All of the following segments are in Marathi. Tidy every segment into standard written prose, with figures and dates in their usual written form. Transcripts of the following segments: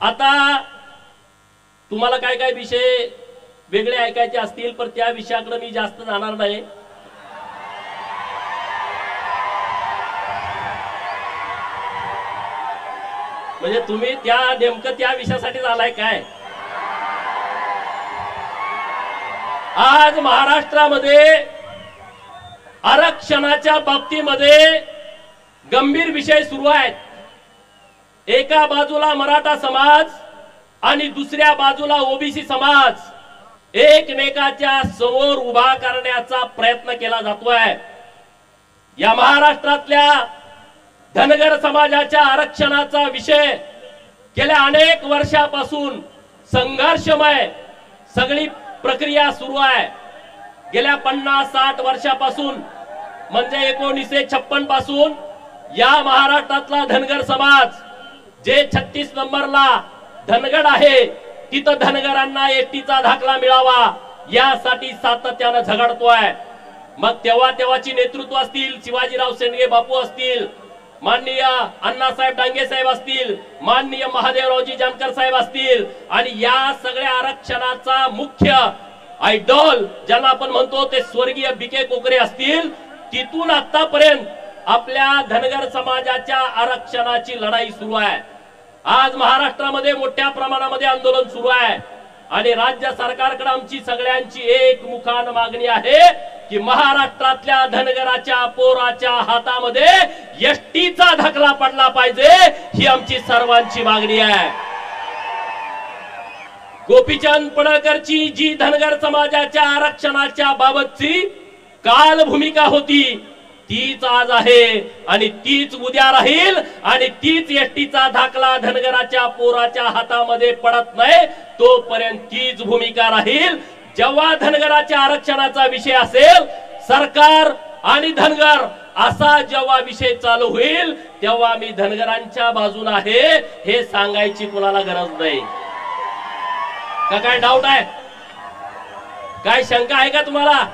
आता तुम्हाला काय काय विषय वेगळे ऐकायचे असतील पण त्या विषयाकडे मी जास्त जाणार नाही। म्हणजे तुम्ही त्या नेमकं त्या विषयासाठी आलाय काय? आज महाराष्ट्रामध्ये आरक्षणाच्या बाबतीमध्ये गंभीर विषय सुरू आहेत। एका बाजूला मराठा समाज आणि दुसऱ्या बाजूला ओबीसी समाज एकमेकाच्या समोर उभा करण्याचा प्रयत्न केला जातोय। या महाराष्ट्रातल्या धनगर समाजाच्या आरक्षणाचा विषय गेल्या अनेक वर्षापासून संघर्षमय सगळी प्रक्रिया सुरू आहे। गेल्या 50-60 वर्षापासून म्हणजे 1956 पासून या महाराष्ट्रातला धनगर समाज जे 36 नंबरला धनगड आहे तिथं धनगरांना एसटीचा दाखला मिळावा यासाठी सातत्याने झगडतोय। मग तेव्हाची नेतृत्व असतील, शिवाजीराव शेंडगे बापू असतील, माननीय अण्णासाहेब डांगे साहेब असतील, माननीय महादेवरावजी जानकर साहेब असतील आणि या सगळ्या आरक्षणाचा मुख्य आयडॉल ज्यांना आपण म्हणतो ते स्वर्गीय बीके कोकरे असतील, तिथून आतापर्यंत आपल्या धनगर समाजाच्या आरक्षणाची लढाई सुरू आहे। आज महाराष्ट्रामध्ये मोठ्या प्रमाणामध्ये आंदोलन सुरू आहे आणि राज्य सरकारकडे आमची सगळ्यांची एकमुखान मागणी आहे की महाराष्ट्रातल्या धनगराच्या पोराच्या हातामध्ये एसटीचा दाखला पडला पाहिजे, ही आमची सर्वांची मागणी आहे। गोपीचंद पडळकरची जी धनगर समाजाच्या आरक्षणाच्या बाबतची काल भूमिका होती तीच आज आहे आणि तीच उद्या राहील आणि तीच एसटीचा दाखला धनगराच्या पोराच्या हातामध्ये पडत नाही तोपर्यंत तीच भूमिका राहील। जेव्हा धनगराच्या आरक्षणाचा विषय असेल, सरकार आणि धनगर असा जेव्हा विषय चालू होईल तेव्हा मी धनगरांच्या बाजूने आहे हे सांगायची कुणाला गरज नाही। का काय डाऊट आहे? काय शंका आहे का तुम्हाला?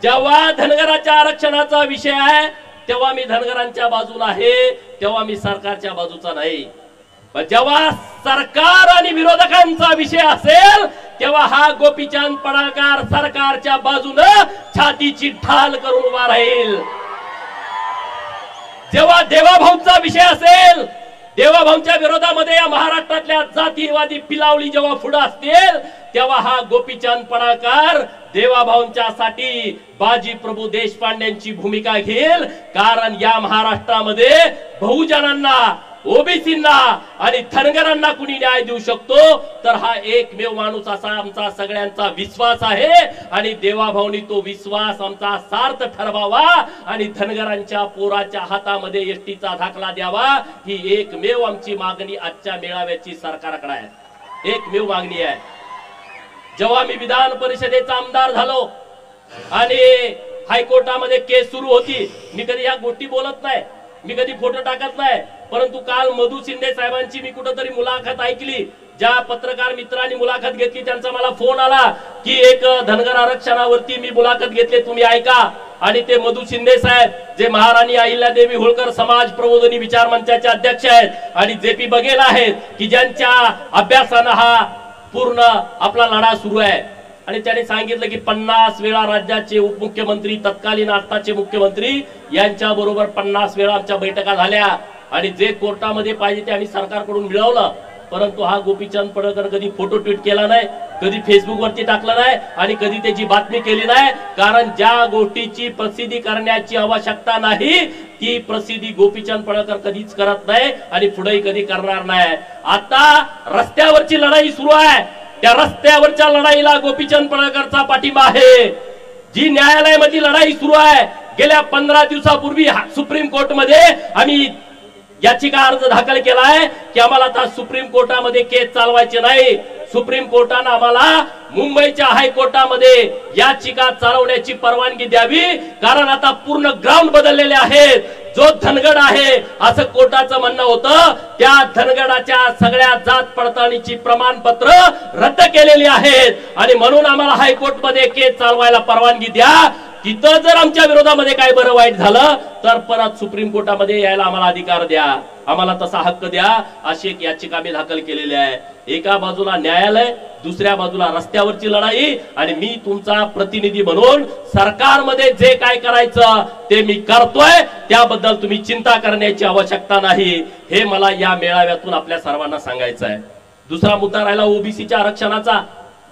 जेव्हा धनगराच्या आरक्षणाचा विषय आहे तेव्हा मी धनगरांच्या बाजूला आहे, तेव्हा मी सरकारच्या बाजूचा नाही। पण जेव्हा सरकार आणि विरोधकांचा विषय असेल तेव्हा हा गोपीचंद पडळकर सरकारच्या बाजूने छातीची ढाल करून उभा राहील। जेव्हा देवाभाऊचा विषय असेल, देवाभाऊच्या विरोधामध्ये या महाराष्ट्रातल्या जातीवादी पिलावली जेव्हा पुढे असतील तेव्हा हा गोपीचंद पडळकर देवाभाऊंच्यासाठी बाजी प्रभू देशपांड्यांची भूमिका घेईल। कारण या महाराष्ट्रामध्ये बहुजनांना, ओबीसींना आणि धनगरांना कुणी न्याय देऊ शकतो तर हा एकमेव माणूस असा आमचा सगळ्यांचा विश्वास आहे आणि देवाभाऊंनी तो विश्वास आमचा सार्थ ठरवावा आणि धनगरांच्या पोराच्या हातामध्ये एसटीचा दाखला द्यावा ही एकमेव आमची मागणी आजच्या मेळाव्याची सरकारकडे आहे, एकमेव मागणी आहे। जेव्हा मी विधान परिषदेचा आमदार झालो आणि हायकोर्टामध्ये केस सुरू होती, मी कधी या गोष्टी बोलत नाही, मी कधी फोटो टाकत नाही, परंतु काल मधु शिंदे साहेबांची मी कुठेतरी मुलाखत ऐकली। ज्या पत्रकार मित्रांनी मुलाखत घेतली त्यांचा मला फोन आला की एक धनगर आरक्षणावरती मी मुलाखत घेतली, तुम्ही ऐका। आणि ते मधु शिंदे साहेब जे महाराणी अहिल्यादेवी होळकर समाज प्रबोधिनी विचार मंचाचे अध्यक्ष आहेत आणि जेपी बघेल आहेत की ज्यांच्या अभ्यासाने हा पूर्ण आपला लढा सुरू आहे। आणि त्याने सांगितलं की 50 वेळा राज्याचे उपमुख्यमंत्री, तत्कालीन आत्ताचे मुख्यमंत्री यांच्या बरोबर 50 वेळा आमच्या बैठका झाल्या आणि जे कोर्टामध्ये पाहिजे ते आम्ही सरकारकडून मिळवलं। परंतु हा गोपीचंद पडळकर कधी फोटो ट्विट केला नाही, कधी फेसबुक वरती टाकला नाही आणि कधी त्याची बातमी केली नाही। कारण ज्या गोष्टीची प्रसिद्धी करण्याची आवश्यकता नाही ती प्रसिद्धी गोपीचंद पडळकर कधीच करत नाही आणि पुढेही कधी करणार नाही। आता रस्त्यावरची लढाई सुरू आहे, त्या रस्त्यावरच्या लढाईला गोपीचंद पडळकरचा पाठिंबा आहे। जी न्यायालयामध्ये लढाई सुरू आहे, गेल्या 15 दिवसापूर्वी सुप्रीम कोर्टमध्ये आम्ही याचिका अर्ज दाखल केलाय की आम्हाला आता सुप्रीम कोर्टामध्ये केस चालवायचे नाही। सुप्रीम कोर्टाने आम्हाला मुंबईच्या हायकोर्टामध्ये याचिका चालवण्याची परवानगी द्यावी, कारण आता पूर्ण ग्राउंड बदललेले आहेत। जो धनगड आहे असं कोर्टाचं म्हणणं होतं, त्या धनगडाच्या सगळ्या जात पडताळणीची प्रमाणपत्र रद्द केलेली आहेत आणि म्हणून आम्हाला हायकोर्टमध्ये केस चालवायला परवानगी द्या। तिथं जर आमच्या विरोधामध्ये काय बरं वाईट झालं तर परत सुप्रीम कोर्टामध्ये यायला आम्हाला अधिकार द्या। आम्हाला तसा हक्क द्या, अशी एक याचिका मी दाखल केलेली आहे. एका बाजूला न्यायालय, दुसऱ्या बाजूला रस्त्यावरची लढाई, आणि मी तुमचा प्रतिनिधी म्हणून सरकारमध्ये जे काय करायचं ते मी करतोय, त्याबद्दल तुम्ही चिंता करण्याची आवश्यकता नाही, हे मला या मेळाव्यातून आपल्या सर्वांना सांगायचं आहे. दुसरा मुद्दा राहिला ओबीसीच्या आरक्षणाचा.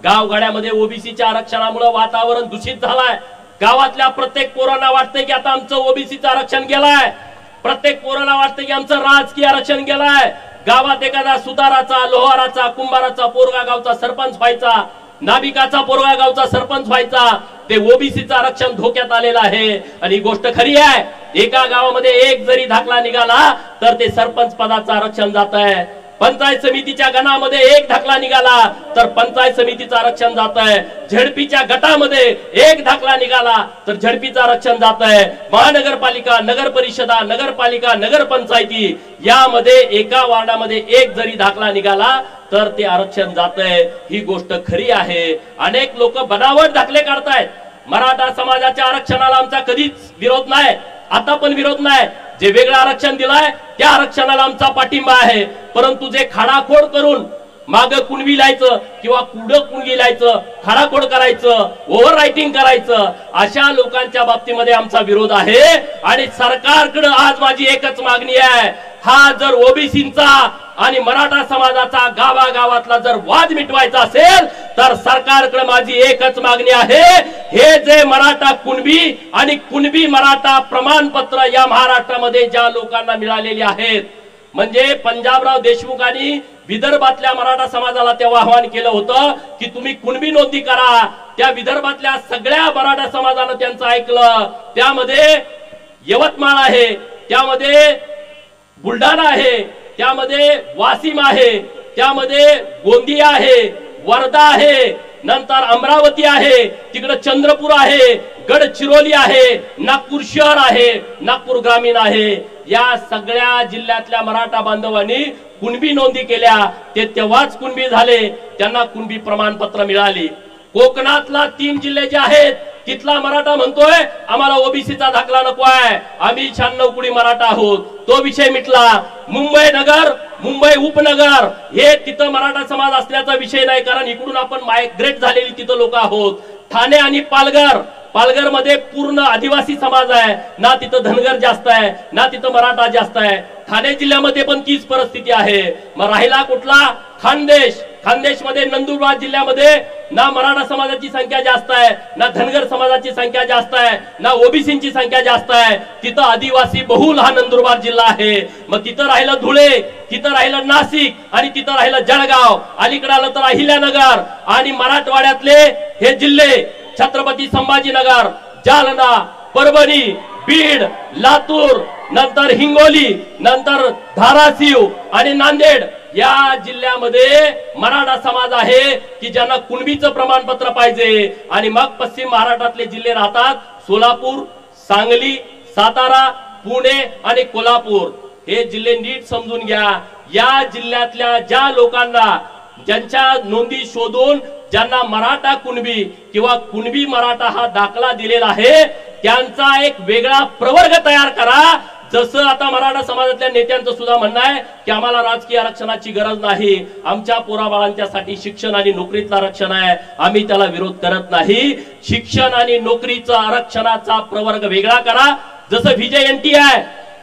गावगाड्यामध्ये ओबीसीच्या आरक्षणामुळे वातावरण दूषित झालंय. गावातल्या प्रत्येक पोरांना वाटतंय की आता आमचं ओबीसीचं आरक्षण गेलाय. प्रत्येक पोरांना वाटतंय की आमचं राजकीय आरक्षण गेलाय. गावात एखादा सुताराचा, लोहाराचा, कुंभाराचा पोरगा गावचा सरपंच व्हायचा, नाभिकाचा पोरगा गावचा सरपंच व्हायचा, ते ओबीसीचं आरक्षण धोक्यात आलेलं आहे. आणि ही गोष्ट खरी आहे. एका गावामध्ये एक जरी दाखला निघाला तर ते सरपंच पदाचं आरक्षण जात आहे. पंचायत समितीच्या गणामध्ये एक दाखला निघाला तर पंचायत समितीचं आरक्षण जात आहे. झडपीच्या गटामध्ये एक दाखला निघाला तर झडपीचं आरक्षण जात आहे. महानगरपालिका, नगर परिषदा, नगरपालिका, नगरपंचायती यामध्ये एका वार्डामध्ये एक जरी दाखला निघाला तर ते आरक्षण जात आहे. ही गोष्ट खरी आहे. अनेक लोक बनावट दाखले काढतायत. मराठा समाजाच्या आरक्षणाला आमचा कधीच विरोध नाही, आता पण विरोध नाही. जे वेगळं आरक्षण दिलाय त्या आरक्षणाला आमचा पाठिंबा आहे. परंतु जे खाडाखोड करून माग कुणबी लायचं किंवा कुडं कुणगी लायचं, खाडाखोड करायचं, ओव्हर रायटिंग करायचं, अशा लोकांच्या बाबतीमध्ये आमचा विरोध आहे. आणि सरकारकडे आज माझी एकच मागणी आहे, हा जर ओबीसींचा आणि मराठा समाजाचा गावागावातला जर वाद मिटवायचा असेल तर सरकारकडे माझी एकच मागणी आहे, हे जे मराठा कुणबी आणि कुणबी मराठा प्रमाणपत्र या महाराष्ट्रामध्ये ज्या लोकांना मिळालेली आहेत, म्हणजे पंजाबराव देशमुखांनी विदर्भातल्या मराठा समाजाला तेव्हा आवाहन केलं होतं की तुम्ही कुणबी नोंदणी करा. त्या विदर्भातल्या सगळ्या मराठा समाजानं त्यांचं ऐकलं. त्यामध्ये यवतमाळ आहे, त्यामध्ये बुलढाणा आहे, त्यामध्ये वाशिम आहे, त्यामध्ये गोंदिया आहे, वर्धा आहे, नंतर अमरावती आहे, तिकडे चंद्रपूर आहे, गडचिरोली आहे, नागपूर शहर आहे, नागपूर ग्रामीण आहे. या सगळ्या जिल्ह्यातल्या मराठा बांधवांनी कुणबी नोंदी केल्या. ते तेव्हाच कुणबी झाले, त्यांना कुणबी प्रमाणपत्र मिळाली. कोकणातला 3 जिल्हे जे आहेत तिथला मराठा म्हणतोय आम्हाला ओबीसीचा दाखला नको आहे, आम्ही 96 कुडी मराठा आहोत, तो विषय मिटला. मुंबई नगर, मुंबई उपनगर हे तिथं मराठा समाज असल्याचा विषय नाही, कारण इकडून आपण मायग्रेट झालेली तिथं लोक आहोत. ठाणे आणि पालघर, पालघर मध्ये पूर्ण आदिवासी समाज आहे ना, तिथं धनगर जास्त आहे ना, तिथं मराठा जास्त आहे. ठाणे जिल्ह्यामध्ये पण तीच परिस्थिती आहे. मग राहिला कुठला? खानदेश. खानदेश मध्ये नंदुरबार जिल्ह्यामध्ये ना मराठा समाजाची संख्या जास्त आहे, ना धनगर समाजाची संख्या जास्त आहे, ना ओबीसींची संख्या जास्त आहे. तिथं आदिवासी बहुल हा नंदुरबार जिल्हा आहे. मग तिथं राहिलं धुळे, तिथं राहिलं नाशिक आणि तिथं राहिलं जळगाव. अलीकडे आलं तर अहिल्यानगर. आणि मराठवाड्यातले हे जिल्हे छत्रपती संभाजीनगर, जालना, परभणी, बीड, लातूर, नंतर हिंगोली, नंतर धाराशिव आणि नांदेड या जिल्ह्यामध्ये मराठा समाज आहे की ज्यांना कुणबीचं प्रमाणपत्र पाहिजे. आणि मग पश्चिम महाराष्ट्रातले जिल्हे राहतात सोलापूर, सांगली, सातारा, पुणे आणि कोल्हापूर. हे जिल्हे नीट समजून घ्या. या जिल्ह्यातल्या ज्या लोकांना ज्यांच्या नोंदी शोधून ज्यांना मराठा कुणबी किंवा कुणबी मराठा हा दाखला दिलेला आहे त्यांचा एक वेगळा प्रवर्ग तयार करा. जसं आता मराठा समाजातल्या नेत्यांचं सुद्धा म्हणणं आहे की आम्हाला राजकीय आरक्षणाची गरज नाही, आमच्या पोराबाळांच्यासाठी शिक्षण आणि नोकरीचं आरक्षण आहे, आम्ही त्याला विरोध करत नाही. शिक्षण आणि नोकरीचा आरक्षणाचा प्रवर्ग वेगळा करा. जसं विजय एनटी आहे,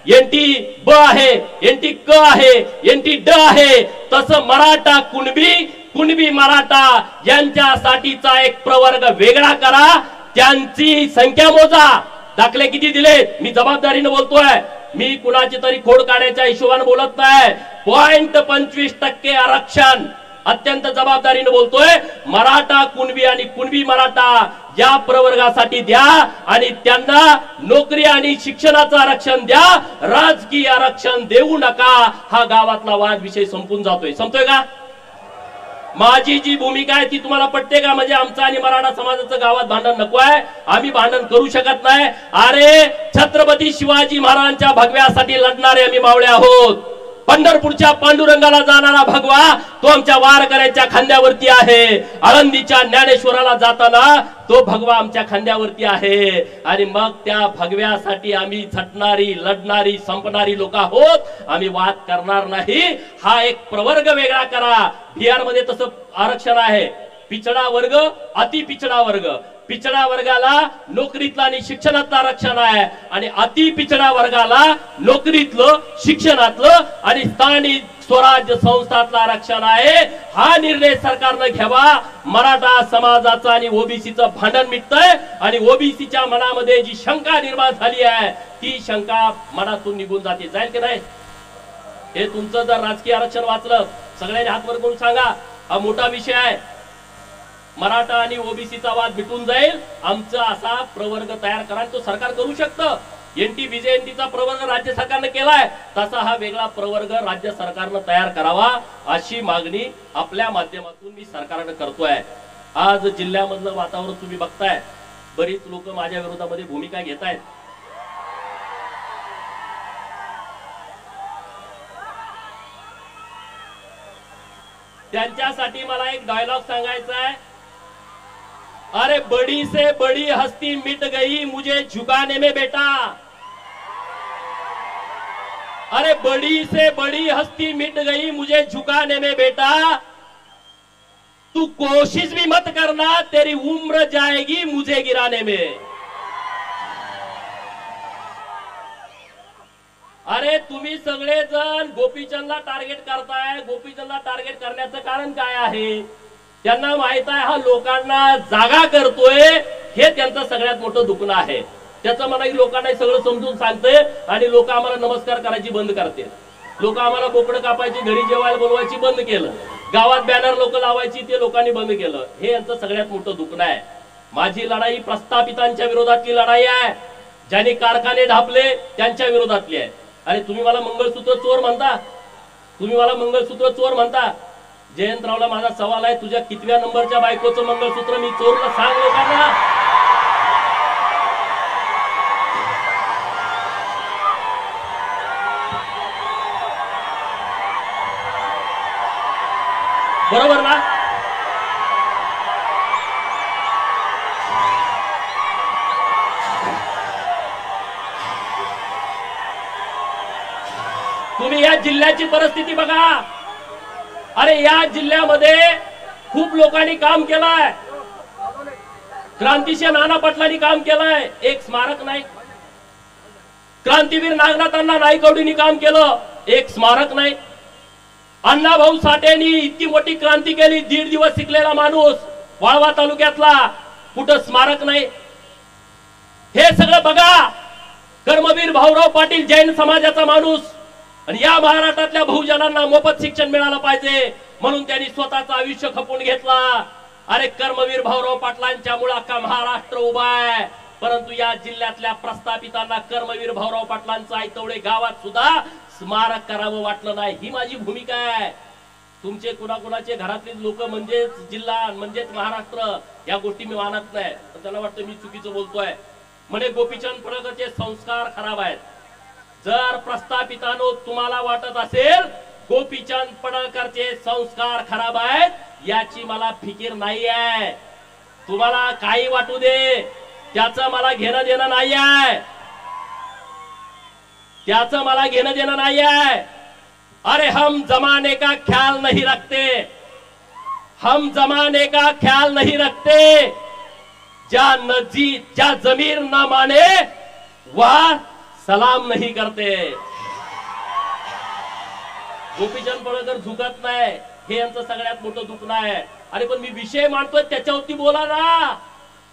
एनटी ब आहे, एनटी क आहे, एनटी ड आहे, तसं मराठा कुणबी, कुणबी मराठा यांच्यासाठीचा एक प्रवर्ग वेगळा करा. त्यांची संख्या मोजा. दाखले किती दिलेत? मी जबाबदारीने बोलतोय, मी कुणाची तरी खोड काढायच्या हिशोबाने बोलत नाही. 0.25% आरक्षण अत्यंत जबाबदारीने बोलतोय. मराठा कुणबी आणि कुणबी मराठा या प्रवर्गासाठी द्या आणि त्यांना नोकरी आणि शिक्षणाचं आरक्षण द्या, राजकीय आरक्षण देऊ नका. हा गावातला वाद विषय संपून जातोय. संपतोय का? माझी जी भूमिका आहे ती तुम्हाला पटते का? म्हणजे आमचं आणि मराठा समाजाचं गावात भांडण नको आहे, आम्ही भांडण करू शकत नाही. अरे छत्रपती शिवाजी महाराजांच्या भगव्यासाठी लढणारे आम्ही मावळे आहोत. पंढरपूरच्या पांडुरंगाला जाणारा भगवा तो आमच्या वारकऱ्यांच्या खांद्यावरती आहे. आळंदीच्या ज्ञानेश्वराला जाताना तो भगवा आमच्या खांद्यावरती आहे. आणि मग त्या भगव्यासाठी आम्ही झटणारी, लढणारी, संपणारी लोक आहोत. आम्ही वाद करणार नाही. हा एक प्रवर्ग वेगळा करा. बिहार मध्ये तसं आरक्षण आहे. पिछड़ा वर्ग, अति पिछड़ा वर्ग. पिछड़ा वर्गाला नोकरीतलं आणि शिक्षणातलं आरक्षण आहे आणि अति पिछड़ा वर्गाला नोकरीतलं, शिक्षणातलं आणि स्थानिक स्वराज्य संस्थातलं आरक्षण आहे. हा निर्णय सरकारने घ्यावा. मराठा समाजाचं आणि ओबीसीचं भांडण मिटतंय आणि ओबीसीच्या मनामध्ये जी शंका निर्माण झाली आहे ती शंका मनातून निघून जाते. जाईल की नाही? हे तुमचं जर राजकीय आरक्षण वाचलं, सगळ्यांनी हात वर करून सांगा, हा मोठा विषय आहे. मराठा आणि ओबीसीचा वाद मिटून जाईल. आमचा असा प्रवर्ग तयार करा. तो सरकार करू शकतं. एनटी बीजेएनटीचा प्रवर्ग राज्य सरकारने केलाय, तसा हा वेगळा प्रवर्ग राज्य सरकारने तयार करावा अशी मागणी आपल्या माध्यमातून मी सरकारने करतोय. आज जिल्ह्यामधलं वातावरण तुम्ही बघताय. बरीच लोक माझ्या विरोधामध्ये भूमिका घेत आहेत. त्यांच्यासाठी मला एक डायलॉग सांगायचा आहे. अरे बड़ी से बड़ी हस्ती मिट गई मुझे झुकाने में बेटा. अरे बड़ी से बड़ी हस्ती मिट गई मुझे झुकाने में बेटा. तू कोशिश भी मत करना, तेरी उम्र जाएगी मुझे गिराने में. अरे तुम्ही सगळेजण गोपीचंदला टार्गेट करताय. गोपीचंदला टार्गेट करण्याचं कारण काय आहे? त्यांना माहित आहे हा लोकांना जागा करतोय. हे त्यांचं सगळ्यात मोठं दुखणं आहे. त्याचं मला लोकांना सगळं समजून सांगते आणि लोक आम्हाला नमस्कार करायची बंद करते. लोक आम्हाला बोकडं कापायची, घरी जेवायला बोलवायची बंद केलं. गावात बॅनर लोक लावायची ते लोकांनी बंद केलं. हे यांचं सगळ्यात मोठं दुखणं आहे. माझी लढाई प्रस्थापितांच्या विरोधातली लढाई आहे. ज्यांनी कारखाने ढापले त्यांच्या विरोधातली आहे. अरे तुम्ही मला मंगळसूत्र चोर म्हणता, तुम्ही मला मंगळसूत्र चोर म्हणता. जयंतरावला माझा सवाल आहे, तुझ्या कितव्या नंबरच्या बायकोचं मंगळसूत्र मी चोरलं सांग लोकांना. बरोबर ना? तुम्ही या जिल्ह्याची परिस्थिती बघा. अरे या जिल्ह्यामध्ये खूप लोकांनी काम केलंय. क्रांतिसिंह नाना पाटलांनी काम केलंय. एक स्मारक नाही. क्रांतीवीर नागनाथांना नाईकवडींनी काम केलं. एक स्मारक नाही. अण्णाभाऊ साठेंनी इतकी मोठी क्रांती केली. 1.5 दिवस शिकलेला माणूस वाळवा तालुक्यातला, कुठं स्मारक नाही. हे सगळं बघा. कर्मवीर भाऊराव पाटील जैन समाजाचा माणूस आणि या महाराष्ट्रातल्या बहुजनांना मोफत शिक्षण मिळालं पाहिजे म्हणून त्यांनी स्वतःचं आयुष्य खपून घेतला. अरे कर्मवीर भाऊराव पाटलांच्या मुळे अख्खा महाराष्ट्र उभा आहे. परंतु या जिल्ह्यातल्या प्रस्थापितांना कर्मवीर भाऊराव पाटलांचं आयतवडे गावात सुद्धा स्मारक करावं वाटलं नाही. ही माझी भूमिका आहे. तुमचे कुणाकुणाचे घरातले लोक म्हणजेच जिल्हा म्हणजेच महाराष्ट्र या गोष्टी मी मानत नाही. त्याला वाटतं मी चुकीचं बोलतोय. म्हणे गोपीचंद पडळकरचे संस्कार खराब आहेत. जर प्रस्थापितांनो तुम्हाला वाटत असेल गोपीचंद पडळकरचे संस्कार खराब आहेत, याची मला फिकीर नाही आहे. तुम्हाला काही वाटू दे, त्याचं मला घेणं देणं नाही आहे. त्याचं मला घेणं देणं नाही आहे. अरे हम जमाने का ख्याल नहीं रखते. हम जमाने का ख्याल नहीं रखते. ज्या जमीर न माने वह सलाम नहीं करते. गोपीचंद पडळकर झुकत नाही. हे यांचं सगळ्यात मोठं दुखणं आहे. अरे पण मी विषय मांडतोय त्याच्यावरती बोला ना.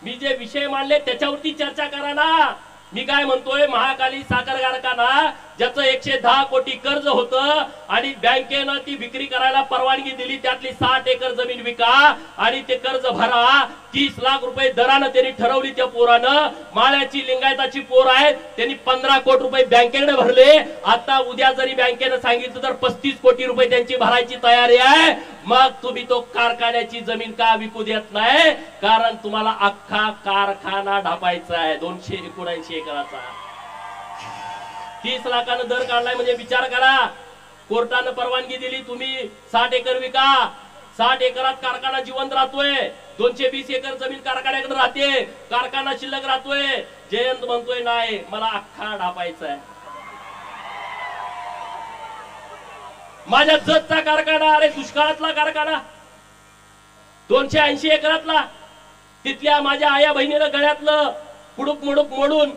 मी जे विषय मांडले त्याच्यावरती चर्चा करा ना. मी काय म्हणतोय, महाकाली साखर कारखाना ज्याचं 110 कोटी कर्ज होतं आणि बँकेनं ती विक्री करायला परवानगी दिली, त्यातली 60 एकर जमीन विका आणि ते कर्ज भरा. 30 लाख रुपये दरानं त्यांनी ठरवली. त्या पोरानं माळ्याची लिंगायताची पोर आहे, त्यांनी 15 कोटी रुपये बँकेकडे भरले. आता उद्या जरी बँकेनं सांगितलं तर 35 कोटी रुपये त्यांची भरायची तयारी आहे. मग तुम्ही तो कारखान्याची जमीन का विकू देत नाही? कारण तुम्हाला अख्खा कारखाना ढापायचा आहे 279 एकराचा. 30 लाखानं दर काढलाय म्हणजे विचार करा. कोर्टाने परवानगी दिली, तुम्ही 60 एकर विका. 60 एकरात कारखाना जिवंत राहतोय. 220 एकर जमीन कारखान्याकडे राहते, कारखाना शिल्लक राहतोय. जयंत म्हणतोय नाही, मला अख्खा ढापायचा आहे. माझ्या जतचा कारखाना, अरे दुष्काळातला कारखाना 280 एकरातला, तिथल्या माझ्या आया बहिणीनं गळ्यातलं कुडूक मुडूक मोडून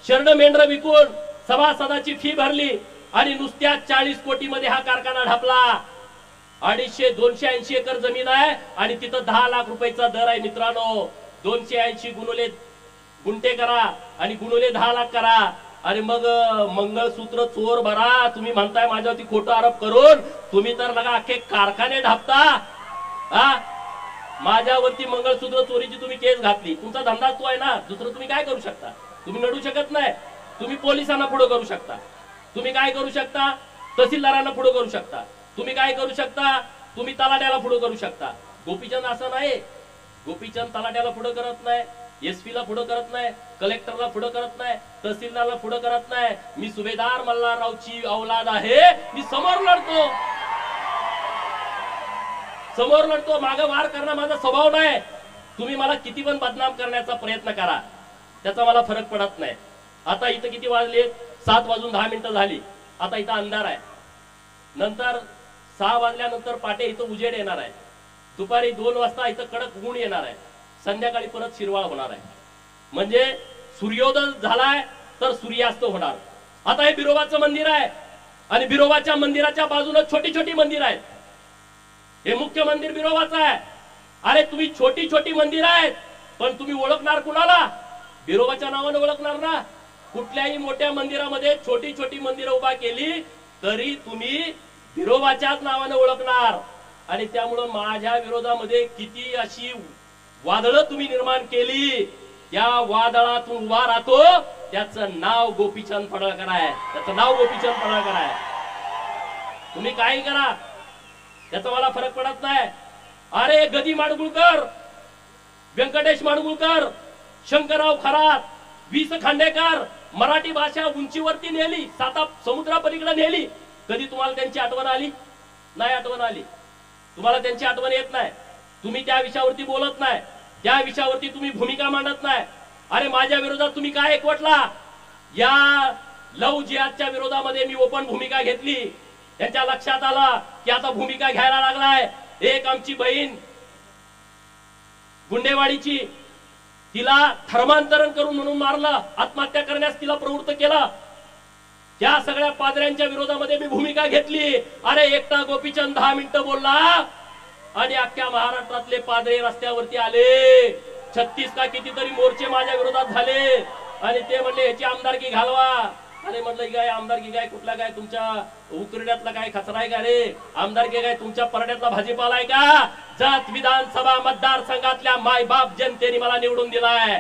शरण मेंढर विकून सभासदाची फी भरली आणि नुसत्या 40 कोटी मध्ये हा कारखाना ढापला. 280 एकर जमीन आहे आणि तिथं 10 लाख रुपयाचा दर आहे. मित्रांनो, 280 गुणुले गुंठे करा आणि गुणुले 10 लाख करा. अरे मग मंगळसूत्र चोर भरा, तुम्ही म्हणताय माझ्यावरती खोटा आरोप करून. तुम्ही तर लगा अख्खे कारखाने ढापता. माझ्यावरती मंगळसूत्र चोरीची तुम्ही केस घातली, तुमचा धंदा तो आहे ना. दुसरं तुम्ही काय करू शकता? तुम्ही लढू शकत नाही. तुम्ही पोलिसांना पुढे करू शकता. तुम्ही काय करू शकता? तहसीलदारांना पुढे करू शकता. तुम्ही काय करू शकता? तुम्ही तलाट्याला पुढे करू शकता. गोपीचंद असं नाही. गोपीचंद तलाट्याला पुढे करत नाही, एसपी ला पुढे करत नाही, कलेक्टरला पुढे करत नाही, तहसीलदारला पुढे करत नाही. मी सुभेदार मल्हाररावची औलाद आहे, मी समोर लढतो. समोर लढतो. मागे वार करणं माझा स्वभाव नाही. तुम्ही मला किती पण बदनाम करण्याचा प्रयत्न करा, त्याचा मला फरक पडत नाही. आता इथं किती वाजले? 7:10 झाली. आता इथं अंधार आहे. नंतर 6 वाजल्यानंतर पाटे इथं उजेड येणार आहे. दुपारी 2 वाजता इथं कडक ऊन येणार आहे. संध्याकाळी परत शिरवाळ होणार आहे. म्हणजे सूर्योदय झालाय तर सूर्यास्त होणार. आता हे बिरोबाचं मंदिर आहे आणि बिरोबाच्या मंदिराच्या बाजूला छोटी छोटी मंदिर आहेत. हे मुख्य मंदिर बिरोबाचं आहे. अरे तुम्ही छोटी छोटी मंदिर आहेत, पण तुम्ही ओळखणार कुणाला? बिरोबाच्या नावाने ओळखणार ना. कुठल्याही मोठ्या मंदिरामध्ये छोटी छोटी मंदिरं उभा केली तरी तुम्ही बिरोबाच्याच नावाने ओळखणार. आणि त्यामुळं माझ्या विरोधामध्ये किती अशी वादळं तुम्ही निर्माण केली, त्या वादळातून उभा राहतो. त्याचं नाव गोपीचंद पडळकर आहे. त्याचं नाव गोपीचंद पडळकर आहे. तुम्ही काही करा, त्याचा मला फरक पडत नाही. अरे गदी माडगुळकर, व्यंकटेश माडगुळकर, शंकरराव खरात, वीस खांडेकर मराठी भाषा उंचीवरती नेली, 7 समुद्रापलीकडे नेली. कधी तुम्हाला त्यांची आठवण आली? नाही आठवण आली. तुम्हाला त्यांची आठवण येत नाही. तुम्ही त्या विषयावरती बोलत नाही, त्या विषयावरती तुम्ही भूमिका मांडत नाही. अरे माझ्या विरोधात तुम्ही काय एकवटला? या लव जिहादच्या विरोधामध्ये मी ओपन भूमिका घेतली. त्यांच्या लक्षात आलं की आता भूमिका घ्यायला लागलाय. एक आमची बहीण गुंडेवाडीची, तिला धर्मांतरण करून म्हणून मारलं, आत्महत्या करण्यास तिला प्रवृत्त केलं. या सगळ्या पादऱ्यांच्या विरोधामध्ये मी भूमिका घेतली. अरे एकटा गोपीचंद 10 मिनिटं बोलला आणि अख्ख्या महाराष्ट्रातले पादरे रस्त्यावरती आले. 36 का कितीतरी मोर्चे माझ्या विरोधात झाले आणि ते म्हणले याची आमदारकी घालवा. अरे म्हटलं काय आमदारकी काय? कुठला काय? तुमच्या उकरड्यातला काय कचरा आहे का रे? आमदारकी काय तुमच्या परड्यातला भाजीपाला आहे का? जत विधानसभा मतदारसंघातल्या मायबाप जनतेने मला निवडून दिलाय,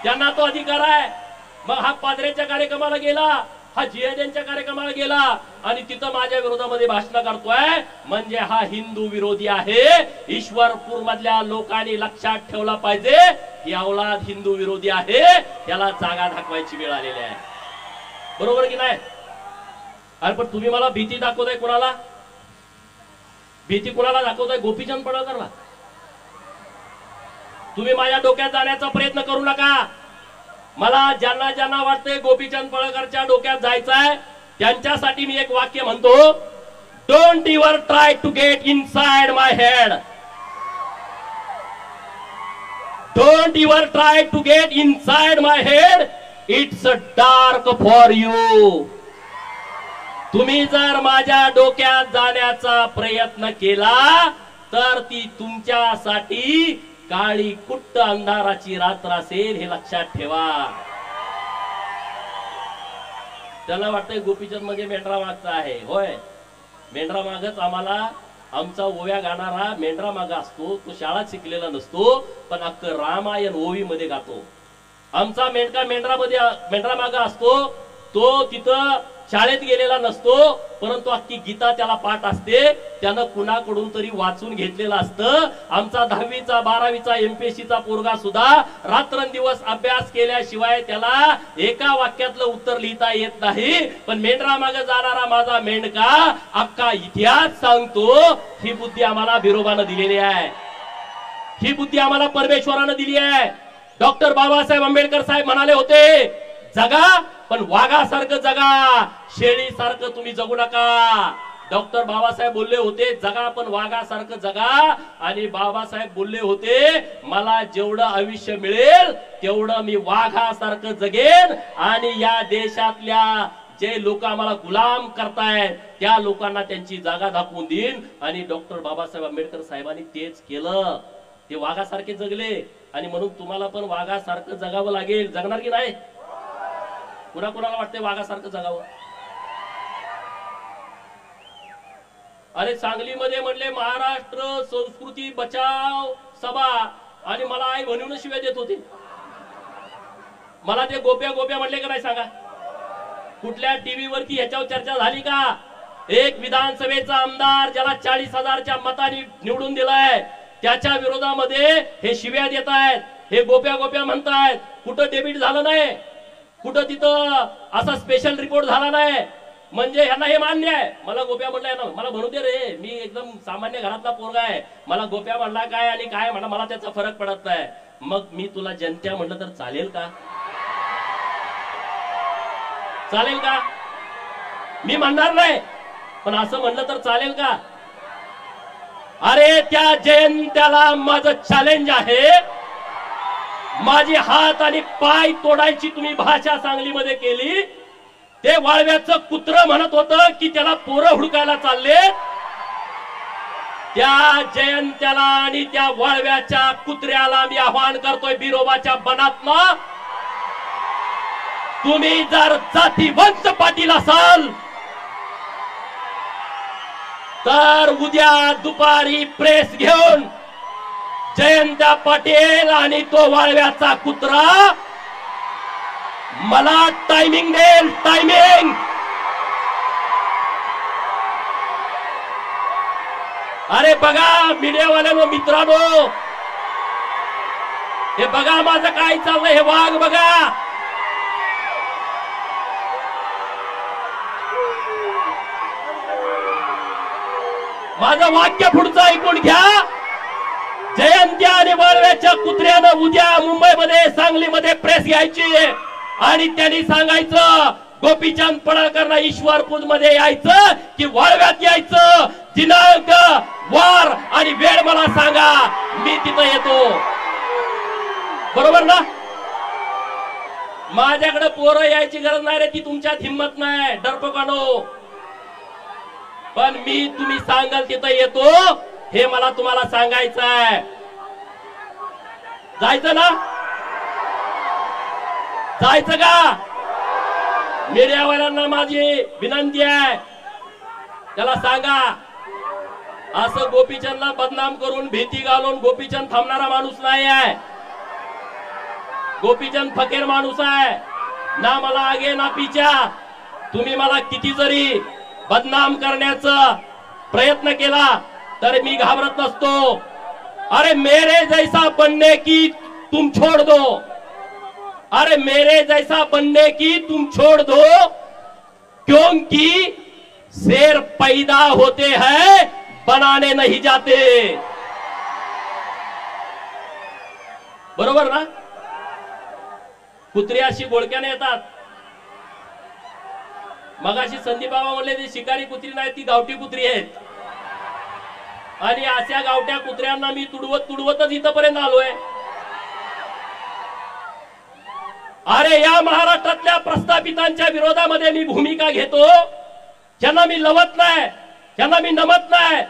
त्यांना तो अधिकार आहे. मग हा पादरेच्या कार्यक्रमाला गेला, हा जिहाद्यांच्या कार्यक्रमाला गेला आणि तिथं माझ्या विरोधामध्ये भाषण करतोय. म्हणजे हा हिंदू विरोधी आहे. ईश्वरपूर मधल्या लोकांनी लक्षात ठेवला पाहिजे, ही औलाद हिंदू विरोधी आहे. त्याला जागा दाखवायची वेळ आलेली आहे. बरोबर की नाही? अरे पण तुम्ही मला भीती दाखवताय. कोणाला भीती? कोणाला दाखवताय? गोपीचंद पडळकरला. तुम्ही माझ्या डोक्यात जाण्याचा प्रयत्न करू नका. मला ज्यांना ज्यांना वाटतंय गोपीचंद पडळकरच्या डोक्यात जायचंय त्यांच्यासाठी मी एक वाक्य म्हणतो, don't ever try to get inside my head. Don't ever try to get inside my head. It's dark for you. तुम्ही जर माझ्या डोक्यात जाण्याचा प्रयत्न केला तर ती तुमच्यासाठी काळी कुट्ट अंधाराची रात्र असेल, हे लक्षात ठेवा. त्याला वाटतंय गोपीचंद म्हणजे मेंढरा मागचा आहे. होय, मेंढरा मागच आम्हाला, आमचा ओव्या गाणारा मेंढरा माग असतो. तो शाळा शिकलेला नसतो, पण अख्खं रामायण ओवी मध्ये गातो. आमचा मेंढरा माग असतो. तो तिथं शाळेत गेलेला नसतो, परंतु अख्खी गीता त्याला पाठ असते, त्यानं कुणाकडून तरी वाचून घेतलेलं असतं. आमचा 10वीचा 12वीचा एमपीएससीचा पोरगा सुद्धा रात्रंदिवस अभ्यास केल्याशिवाय त्याला एका वाक्यातलं उत्तर लिहिता येत नाही. पण मेंढरा मागे जाणारा माझा मेंढका अख्खा इतिहास सांगतो. ही बुद्धी आम्हाला बिरोबानं दिलेली आहे, ही बुद्धी आम्हाला परमेश्वरानं दिली आहे. डॉक्टर बाबासाहेब आंबेडकर साहेब म्हणाले होते, जगा पण वाघासारखं जगा, शेळीसारखं तुम्ही जगू नका. डॉक्टर बाबासाहेब बोलले होते, जगा पण वाघासारखं जगा. आणि बाबासाहेब बोलले होते, मला जेवढं आयुष्य मिळेल तेवढं मी वाघासारखं जगेन आणि या देशातल्या जे लोक आम्हाला गुलाम करतायत त्या लोकांना त्यांची जागा दाखवून देईन. आणि डॉक्टर बाबासाहेब आंबेडकर साहेबांनी तेच केलं. ते वाघासारखे जगले आणि म्हणून तुम्हाला पण वाघासारखं जगावं लागेल. जगणार की नाही? कुणाला वाटतंय वाघासारखं जगावं? अरे सांगलीमध्ये म्हणले महाराष्ट्र संस्कृती बचाव सभा आणि मला आई म्हणून शिव्या देत होते. मला ते गोप्या गोप्या म्हणले का नाही सांगा? कुठल्या टीव्ही वरती ह्याच्यावर चर्चा झाली का? एक विधानसभेचा आमदार ज्याला 40,000च्या मतांनी निवडून दिलाय त्याच्या विरोधामध्ये हे शिव्या देत आहेत, हे गोप्या गोप्या म्हणतायत. कुठं डेबिट झालं नाही, कुठं तिथं असा स्पेशल रिपोर्ट झाला नाही. म्हणजे ह्यांना हे मान्य आहे. मला गोप्या म्हणलाय ना, मला म्हणू दे रे, मी एकदम सामान्य घरातला पोरगा आहे. मला गोप्या म्हणला काय आणि काय म्हणा मला त्याचा फरक पडत नाही. मग मी तुला जनत्या म्हणलं तर चालेल का? चालेल का? मी म्हणणार नाही, पण असं म्हणलं तर चालेल का? अरे त्या जयंत्याला माझं चॅलेंज आहे. माझी हात आणि पाय तोडायची तुम्ही भाषा सांगलीमध्ये केली. ते वाळव्याचं कुत्र म्हणत होतं की त्याला पोरं हुडकायला चालले. त्या जयंत्याला आणि त्या वाळव्याच्या कुत्र्याला मी आवाहन करतोय बिरोबाच्या बनातनं, तुम्ही जर जातीवंत पाटील असाल तर उद्या दुपारी प्रेस घेऊन जयंत्या पाटील आणि तो वाळव्याचा कुत्रा मला टायमिंग देईल. टायमिंग अरे बघा मीडियावाल्यांनो, मित्रांनो, हे बघा माझं काय चाललंय, हे वाघ बघा. माझं वाक्य पुढचं ऐकून घ्या. जयंत्या आणि वाळव्याच्या कुत्र्यानं उद्या मुंबईमध्ये सांगलीमध्ये प्रेस घ्यायची आणि त्यांनी सांगायचं गोपीचंद पडळकरला ईश्वरपूर मध्ये यायचं की वाळव्यात यायचं, दिनांक वार आणि वेळ मला सांगा, मी तिथं येतो. बरोबर ना? माझ्याकडे पोरं यायची गरज नाही रे, ती तुमच्यात हिंमत नाही डरपोकानो. पण मी तुम्ही सांगाल तिथं येतो, हे मला तुम्हाला सांगायचं आहे. जायचं ना? जायचं का? मीडियावाल्यांना माझी विनंती आहे, त्याला सांगा असं गोपीचंदला बदनाम करून भीती घालून गोपीचंद थांबणारा माणूस नाही आहे. गोपीचंद फकीर माणूस आहे ना, मला आगे ना पिछा. तुम्ही मला किती जरी बदनाम करण्याचा प्रयत्न केला तर मी घाबरत नसतो. अरे मेरे जैसा बनने की तुम छोड़ दो, अरे मेरे जैसा बनने की तुम छोड़ दो, क्योंकि शेर पैदा होते हैं बनाने नहीं जाते. बरोबर ना? कुत्री अशी गोळक्याने येतात. मगाशी संदीप बाबा म्हणले ती शिकारी कुत्री नाही, ती गावठी कुत्री आहेत. आणि अशा गावठ्या कुत्र्यांना मी तुडवतच इथपर्यंत आलोय. अरे या महाराष्ट्रातल्या प्रस्थापितांच्या विरोधामध्ये मी भूमिका घेतो. ज्यांना मी लवत नाही, ज्यांना मी नमत नाही.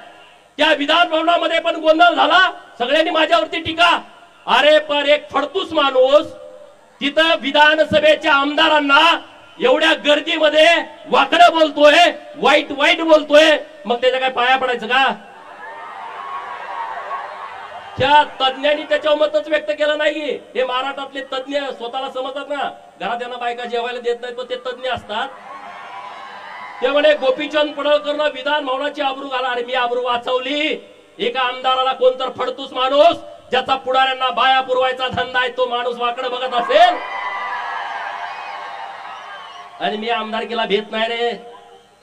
त्या विधान भवनामध्ये पण गोंधळ झाला, सगळ्यांनी माझ्यावरती टीका. अरे पण एक फडतूस माणूस तिथं विधानसभेच्या आमदारांना एवढ्या गर्दीमध्ये वाकडं बोलतोय, वाईट वाईट बोलतोय, मग त्याच्या काय पाया पडायचं का? त्या तज्ञांनी त्याच्यावर मतच व्यक्त केलं नाही. हे महाराष्ट्रातले तज्ञ स्वतःला समजतात ना, घरात त्यांना बायका जेवायला देत नाहीत पण ते तज्ञ असतात. ते म्हणे गोपीचंद पडळकरनं विधान भवनाची आबरू घाला. अरे मी आबरू वाचवली? एका आमदाराला कोणतर फडतूस माणूस ज्याचा पुढाऱ्यांना बाया पुरवायचा धंदा आहे तो माणूस वाकडं बघत असेल? आणि मी आमदारकीला भेट नाही रे,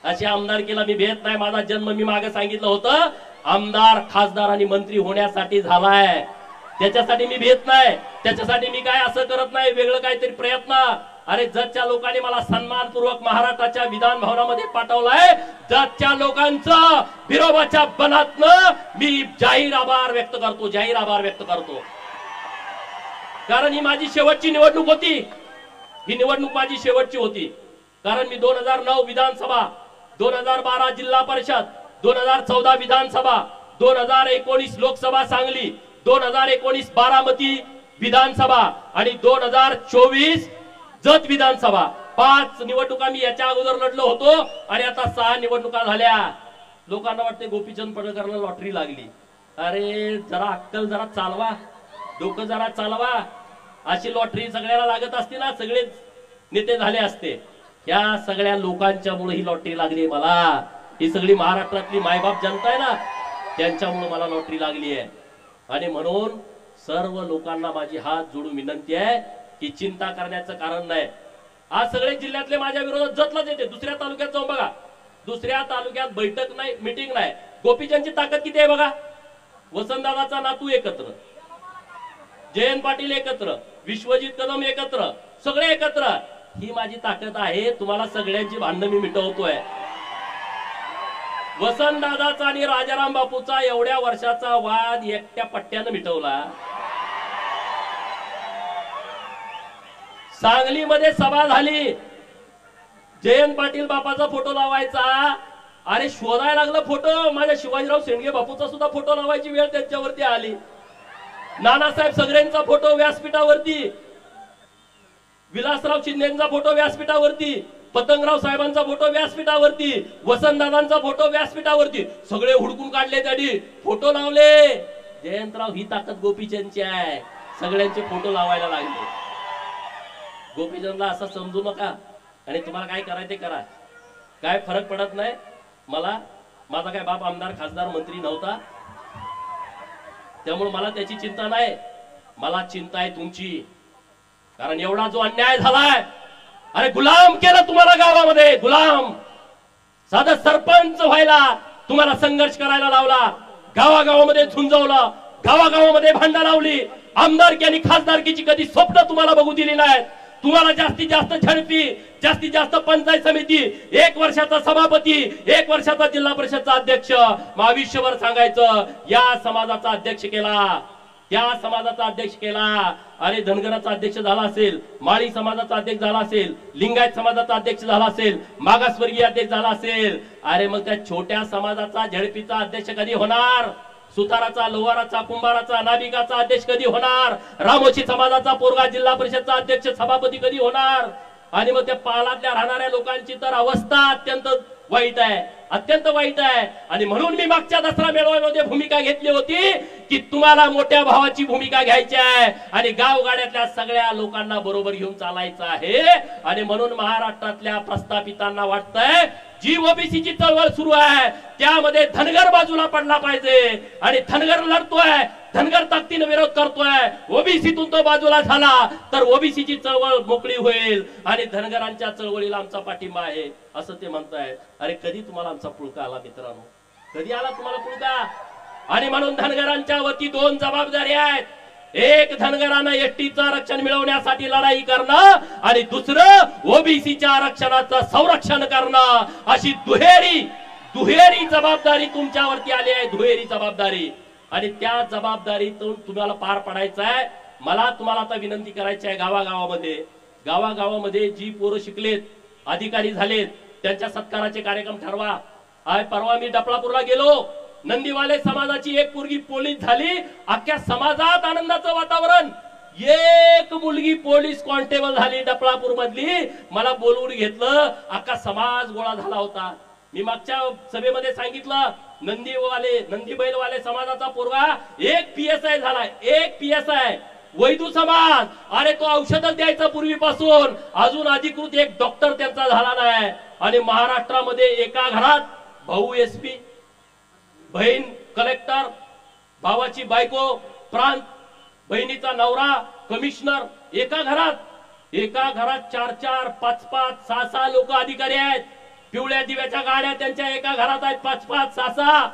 अशी आमदारकीला मी भेट नाही. माझा जन्म मी मागे सांगितलं होतं आमदार खासदार आणि मंत्री होण्यासाठी झालाय, त्याच्यासाठी मी भेट नाही. त्याच्यासाठी मी काय असं करत नाही वेगळं काहीतरी प्रयत्न. अरे जतच्या लोकांनी मला सन्मानपूर्वक महाराष्ट्राच्या विधान भवनामध्ये पाठवलाय, जतच्या लोकांचं बिरोबाच्या बनातनं मी जाहीर आभार व्यक्त करतो, जाहीर आभार व्यक्त करतो. कारण ही माझी शेवटची निवडणूक होती, ही निवडणूक माझी शेवटची होती. कारण मी 2009 विधानसभा, 2012 जिल्हा परिषद, 2014 विधानसभा, 2019 लोकसभा सांगली, 2019 बारामती विधानसभा आणि 2024 जत विधानसभा, 5 निवडणुका मी याच्या अगोदर लढलो होतो आणि आता 6 निवडणुका झाल्या. लोकांना वाटते गोपीचंद पडळकरला लॉटरी लागली. अरे जरा अक्कल जरा चालवा, डोकं जरा चालवा. अशी लॉटरी सगळ्याला लागत असते ना, सगळेच नेते झाले असते. या सगळ्या लोकांच्यामुळे ही लॉटरी लागली मला. ही सगळी महाराष्ट्रातली मायबाप जनता आहे ना, त्यांच्यामुळे मला लॉटरी लागली आहे. आणि म्हणून सर्व लोकांना माझी हात जोडून विनंती आहे की चिंता करण्याचं कारण नाही. आज सगळे जिल्ह्यातले माझ्या विरोधात जतलाच येते. दुसऱ्या तालुक्यात जाऊन बघा, दुसऱ्या तालुक्यात बैठक नाही, मीटिंग नाही. गोपीचंदची ताकद किती आहे बघा. वसंतदादाचा नातू एकत्र, जयंत पाटील एकत्र, विश्वजित कदम एकत्र, सगळे एकत्र. ही माझी ताकद आहे. तुम्हाला सगळ्यांची भांडणं मी मिटवतोय. वसंतदादाचा आणि राजाराम बापूचा एवढ्या वर्षाचा वाद एकट्या पट्ट्यानं मिटवला. सांगलीमध्ये सभा झाली, जयंत पाटील बापाचा फोटो लावायचा. अरे शोधायला लागलं फोटो, माझ्या शिवाजीराव शेंडगे बापूचा सुद्धा फोटो लावायची वेळ त्यांच्यावरती आली. नानासाहेब सगळ्यांचा फोटो व्यासपीठावरती, विलासराव शिंदेचा फोटो व्यासपीठावरती, पतंगराव साहेबांचा फोटो व्यासपीठावरती, वसंतदादांचा फोटो व्यासपीठावरती. सगळे हुडकून काढले, त्यांनी फोटो लावले. जयंतराव ही ताकद गोपीचंदची आहे. सगळ्यांचे फोटो लावायला लागले. गोपीचंदला असं समजू नका आणि तुम्हाला काय करायचं ते करा, काय फरक पडत नाही मला. माझा काय बाप आमदार खासदार मंत्री नव्हता, त्यामुळे मला त्याची चिंता नाही. मला चिंता आहे तुमची. कारण एवढा जो अन्याय झालाय, अरे गुलाम केलं तुम्हाला गावामध्ये, गुलाम. साधा सरपंच व्हायला तुम्हाला संघर्ष करायला लावला, गावागावामध्ये झुंजवलं, गावागावामध्ये भांडण लावली. आमदारकी आणि खासदारकीची कधी स्वप्न तुम्हाला बघू दिली नाहीत. तुम्हाला जास्तीत जास्त झडपी, जास्तीत जास्त पंचायत समिती, 1 वर्षाचा सभापती, 1 वर्षाचा जिल्हा परिषदचा अध्यक्ष, आयुष्यभर सांगायचं या समाजाचा अध्यक्ष केला, त्या समाजाचा अध्यक्ष केला. अरे धनगराचा अध्यक्ष झाला असेल, माळी समाजाचा अध्यक्ष झाला असेल, लिंगायत समाजाचा अध्यक्ष झाला असेल, मागासवर्गीय अध्यक्ष झाला असेल. अरे मग त्या छोट्या समाजाचा झडपीचा अध्यक्ष कधी होणार? सुताराचा, लोहाराचा, कुंभाराचा, नाभिकाचा अध्यक्ष कधी होणार? रामोशी समाजाचा पोरगा जिल्हा परिषदचा अध्यक्ष सभापती कधी होणार? आणि मग त्या पालातल्या राहणाऱ्या लोकांची तर अवस्था अत्यंत वाईट आहे, अत्यंत वाईट आहे. आणि म्हणून मी मागच्या दसरा मेळाव्यामध्ये भूमिका घेतली होती की तुम्हाला मोठ्या भावाची भूमिका घ्यायची आहे आणि गावगाड्यातल्या सगळ्या लोकांना बरोबर घेऊन चालायचं आहे. आणि म्हणून महाराष्ट्रातल्या प्रस्थापितांना वाटतंय जी ओबीसीची चळवळ सुरू आहे त्यामध्ये धनगर बाजूला पडला पाहिजे. आणि धनगर लढतोय, धनगर ताकदीने विरोध करतोय. ओबीसीतून तो बाजूला झाला तर ओबीसीची चळवळ मोकळी होईल आणि धनगरांच्या चळवळीला आमचा पाठिंबा आहे असं ते म्हणतायत. अरे कधी तुम्हाला आमचा पुळका आला मित्रांनो? कधी आला तुम्हाला पुळका? आणि म्हणून धनगरांच्या वती 2 जबाबदारी आहेत. एक, धनगरांना एसटीचं आरक्षण मिळवण्यासाठी लढाई करणं आणि दुसरं ओबीसीच्या आरक्षणाचं संरक्षण करणं. अशी दुहेरी जबाबदारी तुमच्यावरती आली आहे, दुहेरी जबाबदारी. आणि त्या जबाबदारीतून तुम्हाला पार पडायचं आहे. मला तुम्हाला आता विनंती करायची आहे, गावागावामध्ये जी पोरं शिकलेत, अधिकारी झालेत, त्यांच्या सत्काराचे कार्यक्रम ठरवा. परवा मी डपळापूरला गेलो, नंदीवाले समाजाची एक पोरगी पोलीस झाली. अख्ख्या समाजात आनंदाचं वातावरण. एक मुलगी पोलीस कॉन्स्टेबल झाली डपळापूर मधली. मला बोलवून घेतलं, अख्खा समाज गोळा झाला होता. मी मागच्या सभेमध्ये सांगितलं, नंदी बैलवाले समाजाचा पोरगा एक PSI झाला, एक PSI. वैदू समाज, अरे तो औषध द्यायचा पूर्वीपासून, अजून अधिकृत एक डॉक्टर त्यांचा झाला नाही. आणि महाराष्ट्रामध्ये एका घरात भाऊ एसपी, बहीण कलेक्टर, भावाची बायको प्रांत, बहिणीचा नवरा कमिशनर, एका घरात 4-4, 5-5, 6-6 लोक अधिकारी आहेत. पिवळ्या दिव्याच्या गाड्या त्यांच्या एका घरात आहेत, 5-5, 6-6.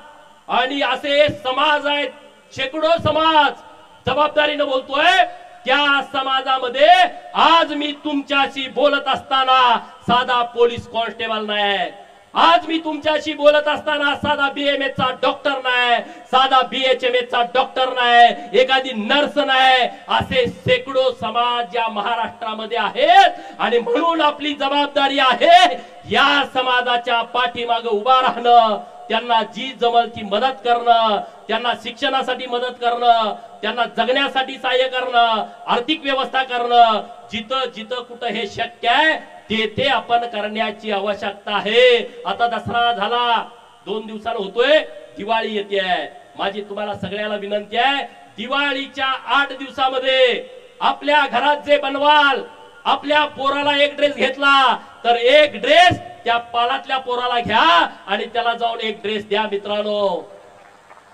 आणि असे समाज आहेत, शेकडो समाज. जबाबदारीने बोलतोय, त्या समाजामध्ये आज मी तुमच्याशी बोलत असताना साधा पोलीस कॉन्स्टेबल नाही, आज मी तुमच्याशी बोलत असताना साधा BMS चा डॉक्टर नाही, साधा BHMS चा डॉक्टर नाही, एखादी नर्स नाही. असे शेकडो समाज या महाराष्ट्रामध्ये आहेत. आणि म्हणून आपली जबाबदारी आहे या समाजाच्या पाठीमागे उभा राहणं, त्यांना जी जमल ती मदत करणं, त्यांना शिक्षणासाठी मदत करणं, त्यांना जगण्यासाठी सहाय्य करणं, आर्थिक व्यवस्था करणं. जिथं जिथं कुठं हे शक्य आहे ते आपण करण्याची आवश्यकता आहे. आता दसरा झाला, 2 दिवसांनी होतोय, दिवाळी येते. माझी तुम्हाला सगळ्याला विनंती आहे, दिवाळीच्या 8 दिवसामध्ये आपल्या घरात जे बनवाल, आपल्या पोराला एक ड्रेस घेतला तर एक ड्रेस त्या पालातल्या पोराला घ्या आणि त्याला जाऊन एक ड्रेस द्या. मित्रांनो,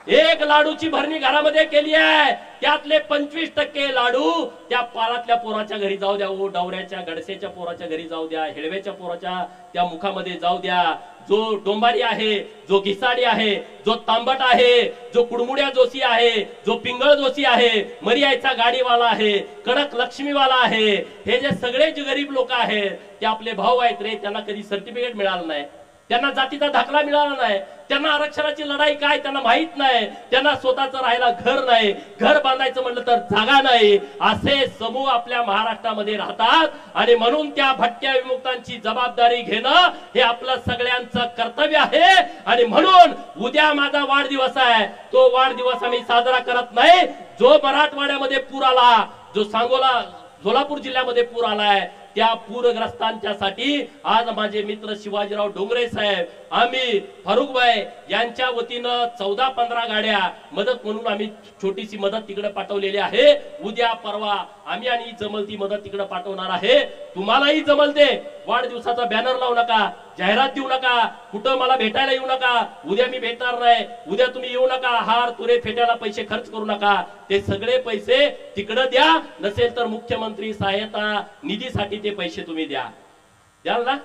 एक लाडूची भरणी घरामध्ये केली आहे, त्यातले 25% लाडू त्या पालातल्या पोराच्या घरी जाऊ द्या, डवऱ्याच्या गडसेच्या पोराच्या घरी जाऊ द्या, हेडव्याच्या पोराच्या त्या मुखामध्ये जाऊ द्या. जो डोंबारी आहे, जो घिसाडी आहे, जो तांबट आहे, जो कुडमुड्या जोशी आहे, जो पिंगळ जोशी आहे, मरियाचा गाडीवाला आहे, कडक लक्ष्मीवाला आहे, हे जे सगळे जे गरीब लोक आहेत ते आपले भाऊ आहेत रे. त्यांना कधी सर्टिफिकेट मिळालं नाही, त्यांना जातीचा दाखला मिळाला नाही, त्यांना आरक्षणाची लढाई काय त्यांना माहित नाही, त्यांना स्वतःचं राहायला घर नाही, घर बांधायचं म्हणलं तर जागा नाही. असे समूह आपल्या महाराष्ट्रामध्ये राहतात. आणि म्हणून त्या भटक्या विमुक्तांची जबाबदारी घेणं हे आपलं सगळ्यांचं कर्तव्य आहे. आणि म्हणून उद्या माझा वाढदिवस आहे, तो वाढदिवस आम्ही साजरा करत नाही. जो मराठवाड्यामध्ये पूर आला, जो सांगोला सोलापूर जिल्ह्यामध्ये पूर आलाय, त्या पूरग्रस्तांच्यासाठी आज माझे मित्र शिवाजीराव डोंगरे साहेब, आम्ही फारुखभाई यांच्या वतीनं 14-15 गाड्या मदत म्हणून आम्ही छोटीशी मदत तिकडे पाठवलेली आहे. उद्या परवा आम्ही आणि जमल ती मदत तिकडे पाठवणार आहे. तुम्हालाही जमल ते वाढदिवसाचा बॅनर लावू नका, जाहिरात देऊ नका, कुठं मला भेटायला येऊ नका, उद्या मी भेटणार नाही, उद्या तुम्ही येऊ नका, हार तुरे फेट्याला पैसे खर्च करू नका. ते सगळे पैसे तिकडे द्या, नसेल तर मुख्यमंत्री सहायता निधीसाठी ते पैसे तुम्ही द्याल ना.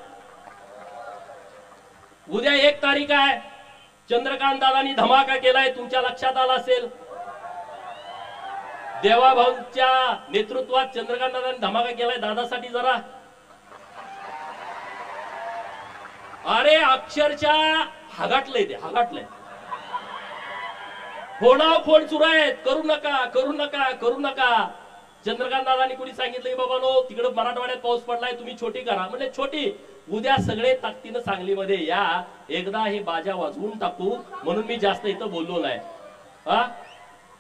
उद्या 1 तारीख आहे, चंद्रकांत दादांनी धमाका केलाय, तुमच्या लक्षात आला असेल. देवाभाऊंच्या नेतृत्वात चंद्रकांत दादांनी धमाका केलाय. दादासाठी जरा अरे अक्षरशः हगाटलंय, ते हगाटलंय. फोन सुरू आहेत, करू नका करू नका करू नका. चंद्रकांत दादांनी कोणी सांगितलं बाबा नो तिकडे मराठवाड्यात पाऊस पडलाय, तुम्ही छोटी करा. म्हणजे छोटी, उद्या सगळे ताकदीनं सांगलीमध्ये या, एकदा हे बाजा वाजवून टाकू. म्हणून मी जास्त इथं बोललो नाही. हा,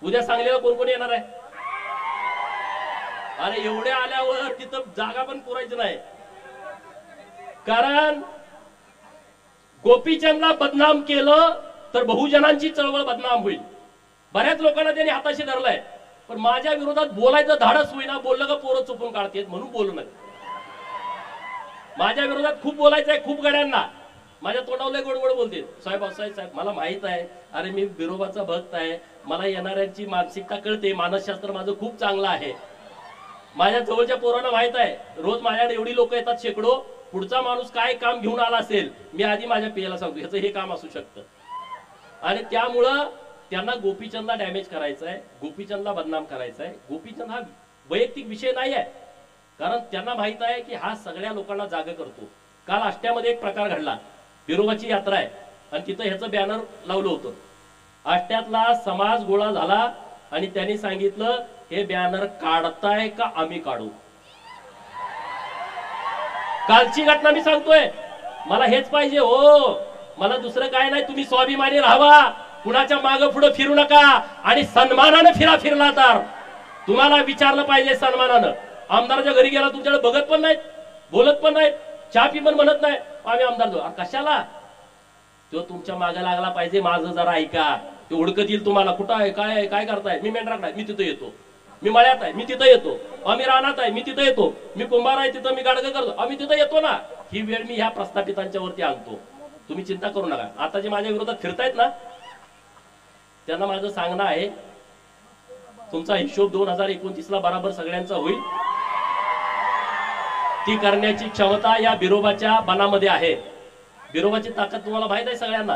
उद्या सांगलीला कोण कोण येणार आहे? अरे एवढे आल्यावर तिथं जागा पण पुरायची नाही. कारण गोपीचंदला बदनाम केलं तर बहुजनांची चळवळ बदनाम होईल. बऱ्याच लोकांना त्यांनी हाताशी धरलाय, पण माझ्या विरोधात बोलायचं धाडस होईना. बोललं का पोरं चुपून काढतात म्हणून बोलू नये. माझ्या विरोधात खूप बोलायचंय, खूप गड्यांना माझ्या तोंडावले गोड गोड बोलते. साहेब साहेब मला माहित आहे, अरे मी विरोबाचा भक्त आहे, मला येणाऱ्यांची मानसिकता कळते, मानसशास्त्र माझं खूप चांगलं आहे. माझ्या जवळच्या पोरांना माहित आहे, रोज माझ्याकडे एवढी लोक येतात शेकडो. पुढचा माणूस काय काम घेऊन आला असेल, मी आधी माझ्या पियाला सांगतो ह्याचं हे काम असू शकतं. आणि त्यामुळं त्यांना गोपीचंदला डॅमेज करायचं आहे, गोपीचंदला बदनाम करायचं आहे. गोपीचंद हा वैयक्तिक विषय नाही आहे, कारण त्यांना माहित आहे की हा सगळ्या लोकांना जागा करतो. काल आष्ट्यामध्ये एक प्रकार घडला, विरोबाची यात्रा आहे आणि तिथं ह्याचं बॅनर लावलं होतं. आष्ट्यातला समाज गोळा झाला आणि त्यांनी सांगितलं हे बॅनर काढताय का आम्ही काढू. कालची घटना मी सांगतोय, मला हेच पाहिजे हो, मला दुसरं काय नाही. तुम्ही स्वाभिमानी राहावा, कुणाच्या मागे पुढे फिरू नका आणि सन्मानानं फिरला तर तुम्हाला विचारलं पाहिजे सन्मानानं. आमदाराच्या घरी गेला तुमच्याकडे बघत पण नाहीत, बोलत पण नाहीत, चहा पी पण म्हणत नाही, आम्ही आमदार कशाला. तो तुमच्या मागे लागला पाहिजे. माझं जरा ऐका, ते हुडकत येईल तुम्हाला, कुठं आहे काय आहे काय करताय. मी मेंढराकडे मी तिथं येतो. मी मळ्यात आहे, मी तिथं येतो. आम्ही रानात आहे, मी तिथं येतो. मी कुंभार आहे, तिथं मी गाडगं करतो, आम्ही तिथं येतो ना. ही वेळ मी ह्या प्रस्थापितांच्या वरती आणतो. तुम्ही चिंता करू नका. आता जे माझ्या विरोधात फिरतायत ना, त्यांना माझं सांगणं आहे, तुमचा हिशोब 2029 ला बराबर सगळ्यांचा होईल. ती करण्याची क्षमता या बिरोबाच्या बनामध्ये आहे. बिरोबाची ताकद तुम्हाला माहित आहे सगळ्यांना.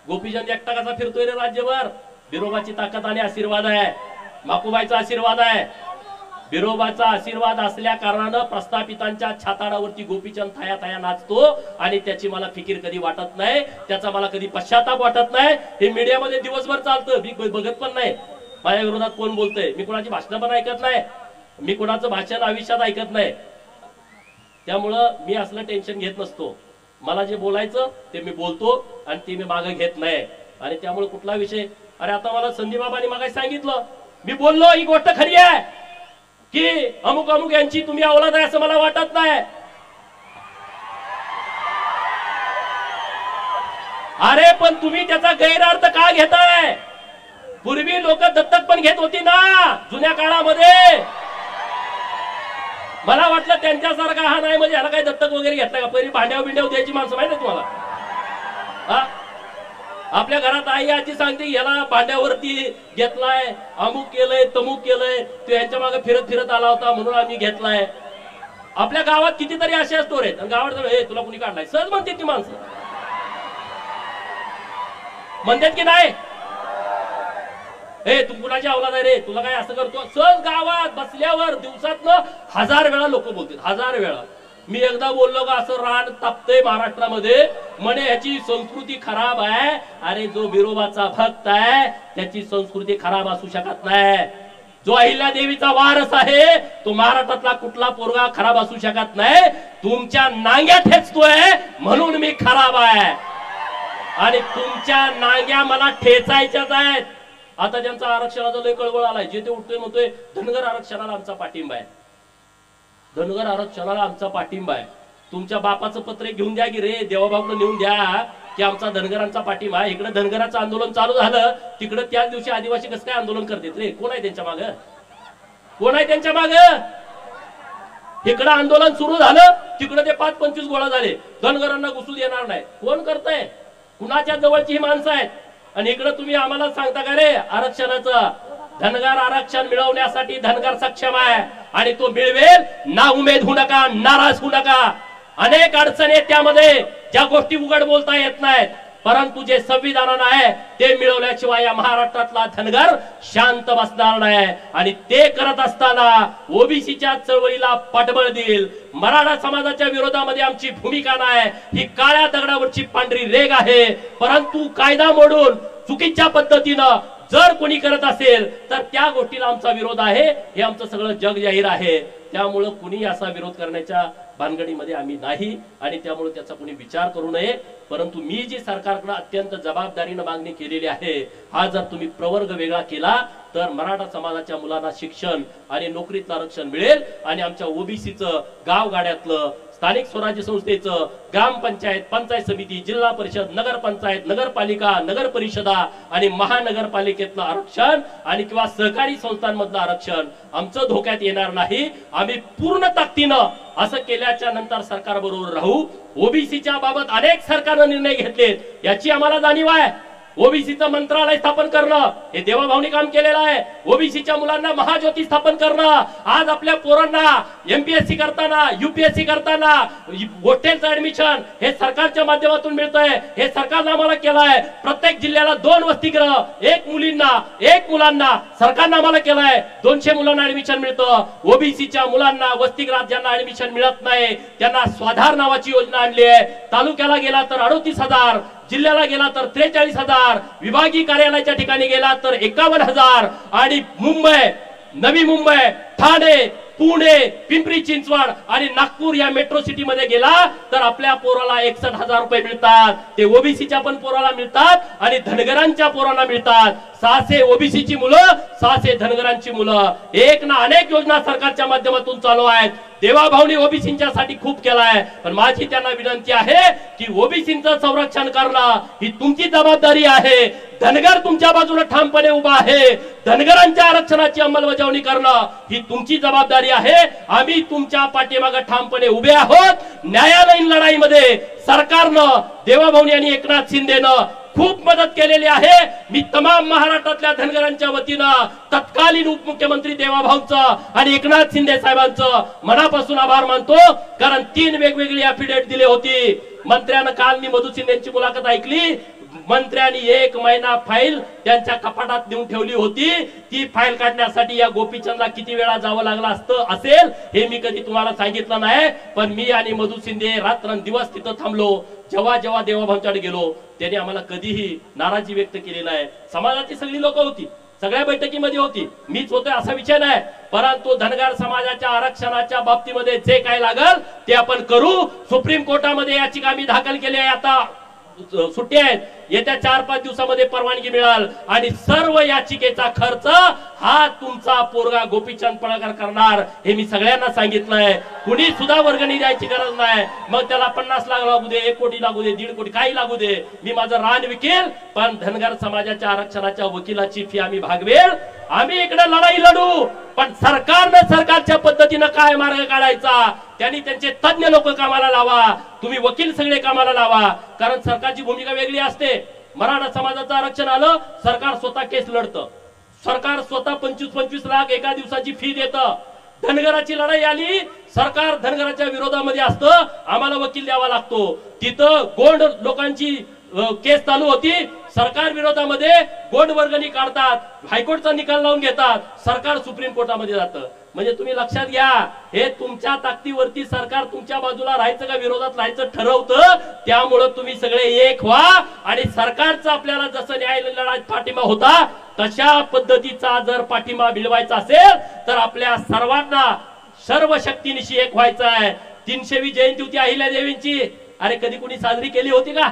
गोपीचंद एकटा कसा फिरतोय रे राज्यभर? बिरोबाची ताकद आणि आशीर्वाद आहे, माकुबाईचा आशीर्वाद आहे. बिरोबाचा आशीर्वाद असल्या कारणानं प्रस्थापितांच्या छाताडावरती गोपीचंद थाया थाया नाचतो आणि त्याची मला फिकीर कधी वाटत नाही, त्याचा मला कधी पश्चाताप वाटत नाही. हे मीडियामध्ये दिवसभर चालतं, मी बघत पण नाही माझ्या विरोधात कोण बोलतंय. मी कोणाची भाषणं पण ऐकत नाही, मी कोणाचं भाषण आयुष्यात ऐकत नाही. त्यामुळं मी असलं टेन्शन घेत नसतो. मला जे बोलायचं ते मी बोलतो आणि ते मी मागे घेत नाही. आणि त्यामुळे कुठला विषय, अरे आता मला संदीप बाबांनी मागे सांगितलं, मी बोललो ही गोष्ट खरी आहे की अमुक अमुक यांची तुम्ही औलाद आहे असं मला वाटत नाही. अरे पण तुम्ही त्याचा गैरअर्थ का घेताय? पूर्वी लोक दत्तक पण घेत होती ना जुन्या काळामध्ये. मला वाटलं त्यांच्यासारखा हा नाही, म्हणजे ह्याला काही दत्तक वगैरे घेतला का? पहिली भांड्याव बिंड्याव द्यायची माणसं माहिती आहे तुम्हाला? हा, आपल्या घरात आई आजी सांगते ह्याला भांड्यावरती घेतलाय, अमुक केलंय तमुक केलंय, तो यांच्या मागे फिरत फिरत आला होता म्हणून आम्ही घेतलाय. आपल्या गावात कितीतरी असे स्टोर आहेत. गावात हे तुला कुणी काढलाय सहज म्हणते ती माणसं, म्हणतात की नाही, हे तू कुणाची औलाद आहे रे, तुला काय असं करतो. सहज गावात बसल्यावर दिवसातनं 1000 वेळा लोक बोलतात, 1000 वेळा. मी एकदा बोललो का असं रान तापतंय महाराष्ट्रामध्ये, म्हणे ह्याची संस्कृती खराब आहे. अरे जो बिरोबाचा भक्त आहे त्याची संस्कृती खराब असू शकत नाही. जो अहिल्या देवीचा वारस आहे तो महाराष्ट्रातला कुठला पोरगा खराब असू शकत नाही. तुमच्या नांग्या ठेचतोय म्हणून मी खराब आहे आणि तुमच्या नांग्या मला ठेचायच्याच आहेत. आता ज्यांचा आरक्षणाचा लय कळवळ आलाय, जे ते उठतोय म्हणतोय धनगर आरक्षणाला आमचा पाठिंबा आहे, धनगर आरक्षणाला आमचा पाठिंबा आहे. तुमच्या बापाचं पत्र घेऊन द्या की रे, देवाभाऊकडे नेऊन द्या की आमचा धनगरांचा पाठिंबा आहे. इकडे धनगरांचं आंदोलन चालू झालं, तिकडे त्याच दिवशी आदिवासी कसं काय आंदोलन करतात रे? कोण आहे त्यांच्या माग? कोण आहे त्यांच्या माग? इकडे आंदोलन सुरू झालं, तिकडे ते 5-25 गोळा झाले, धनगरांना घुसू देणार नाही. कोण करतंय? कुणाच्या जवळची ही माणसं आहेत. आणि इकडे तुम्ही आम्हाला सांगता का रे आरक्षणाचं? धनगर आरक्षण मिळवण्यासाठी धनगर सक्षम आहे आणि तो मिळवेल. ना उमेद होऊ नका, नाराज होऊ नका. अनेक अडचणी त्यामध्ये, ज्या गोष्टी उघड बोलता येत नाहीत, परंतु जे संविधानानं आहे ते मिळवल्याशिवाय या महाराष्ट्रातला धनगर शांत बसणार नाही. आणि ते करत असताना ओबीसीच्या चळवळीला पाठबळ देईल. मराठा समाजाच्या विरोधामध्ये आमची भूमिका नाही, ही काळ्या दगडावरची पांढरी रेग आहे. परंतु कायदा मोडून चुकीच्या पद्धतीनं जर कोणी करत असेल तर त्या गोष्टीला आमचा विरोध आहे, हे आमचं सगळं जग जाहीर आहे. त्यामुळे कुणी असा विरोध करण्याच्या भानगडीमध्ये आम्ही नाही आणि त्यामुळे त्याचा कोणी विचार करू नये. परंतु मी जी सरकारकडे अत्यंत जबाबदारीने मागणी केलेली आहे, हा जर तुम्ही प्रवर्ग वेगळा केला तर मराठा समाजाच्या मुलांना शिक्षण आणि नोकरीतलं आरक्षण मिळेल आणि आमच्या ओबीसीचं गावगाड्यातलं, स्थानिक स्वराज्य संस्थेचं, ग्रामपंचायत, पंचायत समिती, जिल्हा परिषद, नगरपंचायत, नगरपालिका, नगर परिषदा आणि महानगरपालिकेतलं आरक्षण आणि किंवा सहकारी संस्थांमधलं आरक्षण आमचं धोक्यात येणार नाही. आम्ही पूर्ण ताकदीनं असं केल्याच्या नंतर सरकार बरोबर राहू. ओबीसीच्या बाबत अनेक सरकारनं निर्णय घेतलेत, याची आम्हाला जाणीव आहे. ओबीसीचं मंत्रालय स्थापन करणं हे देवाभाऊनी काम केलेलं आहे. ओबीसीच्या मुलांना महाज्योती स्थापन करणं, आज आपल्या पोरांना एमपीएससी करताना, यूपीएससी करताना हॉटेलचं ऍडमिशन हे सरकारच्या माध्यमातून मिळतंय. हे सरकारनं आम्हाला केलंय. प्रत्येक जिल्ह्याला 2 वसतिगृह, 1 मुलींना 1 मुलांना सरकारनं आम्हाला केलंय. 200 मुलांना ऍडमिशन मिळतं. ओबीसीच्या मुलांना वसतिगृहात ज्यांना ऍडमिशन मिळत नाही त्यांना स्वाधार नावाची योजना आणली आहे. तालुक्याला गेला तर 38,000, जिल्ह्याला गेला तर 43,000, विभागीय कार्यालयाच्या ठिकाणी गेला तर 51,000 आणि मुंबई, नवी मुंबई, ठाणे, पुणे, पिंपरी चिंचवड आणि नागपूर या मेट्रो सिटी मध्ये गेला तर आपल्या पोराला 61,000 रुपये मिळतात. ते ओबीसीच्या पण पोराला मिळतात आणि धनगरांच्या पोरांना मिळतात. 600 ओबीसीची मुलं, 600 धनगरांची मुलं. एक ना अनेक योजना सरकारच्या माध्यमातून चालू आहेत. देवाभाऊनी ओबीसींच्या साठी खूप केलाय, पण माझी त्यांना विनंती आहे की ओबीसींचं संरक्षण करणं ही तुमची जबाबदारी आहे. धनगर तुमच्या बाजूला ठामपणे उभा आहे. धनगरांच्या आरक्षणाची अंमलबजावणी करणं ही तुमची जबाबदारी आहे. आम्ही तुमच्या पाठीमागे ठामपणे उभे आहोत. न्यायालयीन लढाईमध्ये सरकारनं, देवाभाऊनी आणि एकनाथ शिंदेनं खूप मदत केलेली आहे. मी तमाम महाराष्ट्रातल्या धनगरांच्या वतीनं तत्कालीन उपमुख्यमंत्री देवाभाऊंचं आणि एकनाथ शिंदे साहेबांचं मनापासून आभार मानतो, कारण 3 वेगवेगळी ॲफिडेव्हिट दिली होती. मंत्र्यानं काल मी मधु शिंदेची मुलाखत ऐकली. मंत्र्यांनी 1 महिना फाईल त्यांच्या कपाटात नेऊन ठेवली होती. ती फाईल काढण्यासाठी या गोपीचंदला किती वेळा जावं लागलं असेल हे मी कधी तुम्हाला सांगितलं नाही, पण मी आणि मधु शिंदे रात्रंदिवस तिथं थांबलो. जेव्हा जेव्हा देवाभाऊंच्याकडे गेलो त्यांनी आम्हाला कधीही नाराजी व्यक्त केली नाही. समाजाची सगळी लोक होती, सगळ्या बैठकीमध्ये होती, मीच होतोय असा विषय नाही. परंतु धनगर समाजाच्या आरक्षणाच्या बाबतीमध्ये जे काय लागल ते आपण करू. सुप्रीम कोर्टामध्ये याचिका मी दाखल केली आहे. आता सुट्टी आहेत, येत्या 4-5 दिवसामध्ये परवानगी मिळाल आणि सर्व याचिकेचा खर्च हा तुमचा पोरगा गोपीचंद पडळकर करणार हे मी सगळ्यांना सांगितलंय. कुणी सुद्धा वर्गणी द्यायची गरज नाही. मग त्याला 50 लाख लागू दे, 1 कोटी लागू दे, 1.5 कोटी काही लागू दे, मी माझं रान विकेल, पण धनगर समाजाच्या आरक्षणाच्या वकिलाची फी आम्ही भागवेल. आम्ही इकडे लढाई लढू, पण सरकारनं सरकारच्या पद्धतीनं काय मार्ग काढायचा त्यांनी त्यांचे तज्ञ लोक कामाला लावा. तुम्ही वकील सगळे कामाला लावा, कारण सरकारची भूमिका वेगळी असते. मराठा समाजाचं आरक्षण आलं, सरकार स्वतः केस लढतं, सरकार स्वतः 25-25 लाख एका दिवसाची फी देतं. धनगराची लढाई आली, सरकार धनगराच्या विरोधामध्ये असतं, आम्हाला वकील द्यावा लागतो. तिथं गोंड लोकांची केस चालू होती, सरकार विरोधामध्ये गोंड वर्गणी काढतात, हायकोर्टचा निकाल लावून घेतात, सरकार सुप्रीम कोर्टामध्ये जातं. म्हणजे तुम्ही लक्षात घ्या, हे तुमच्या ताकदीवरती सरकार तुमच्या बाजूला राहायचं का विरोधात राहायचं ठरवतं. त्यामुळे तुम्ही सगळे एक व्हा आणि सरकारचा आपल्याला जसं न्यायालयीन लढाईत पाठिंबा होता तशा पद्धतीचा जर पाठिंबा मिळवायचा असेल तर आपल्या सर्वांना सर्व शक्तीनिशी एक व्हायचं आहे. 300वी जयंती होती अहिल्यादेवींची, अरे कधी कुणी साजरी केली होती का?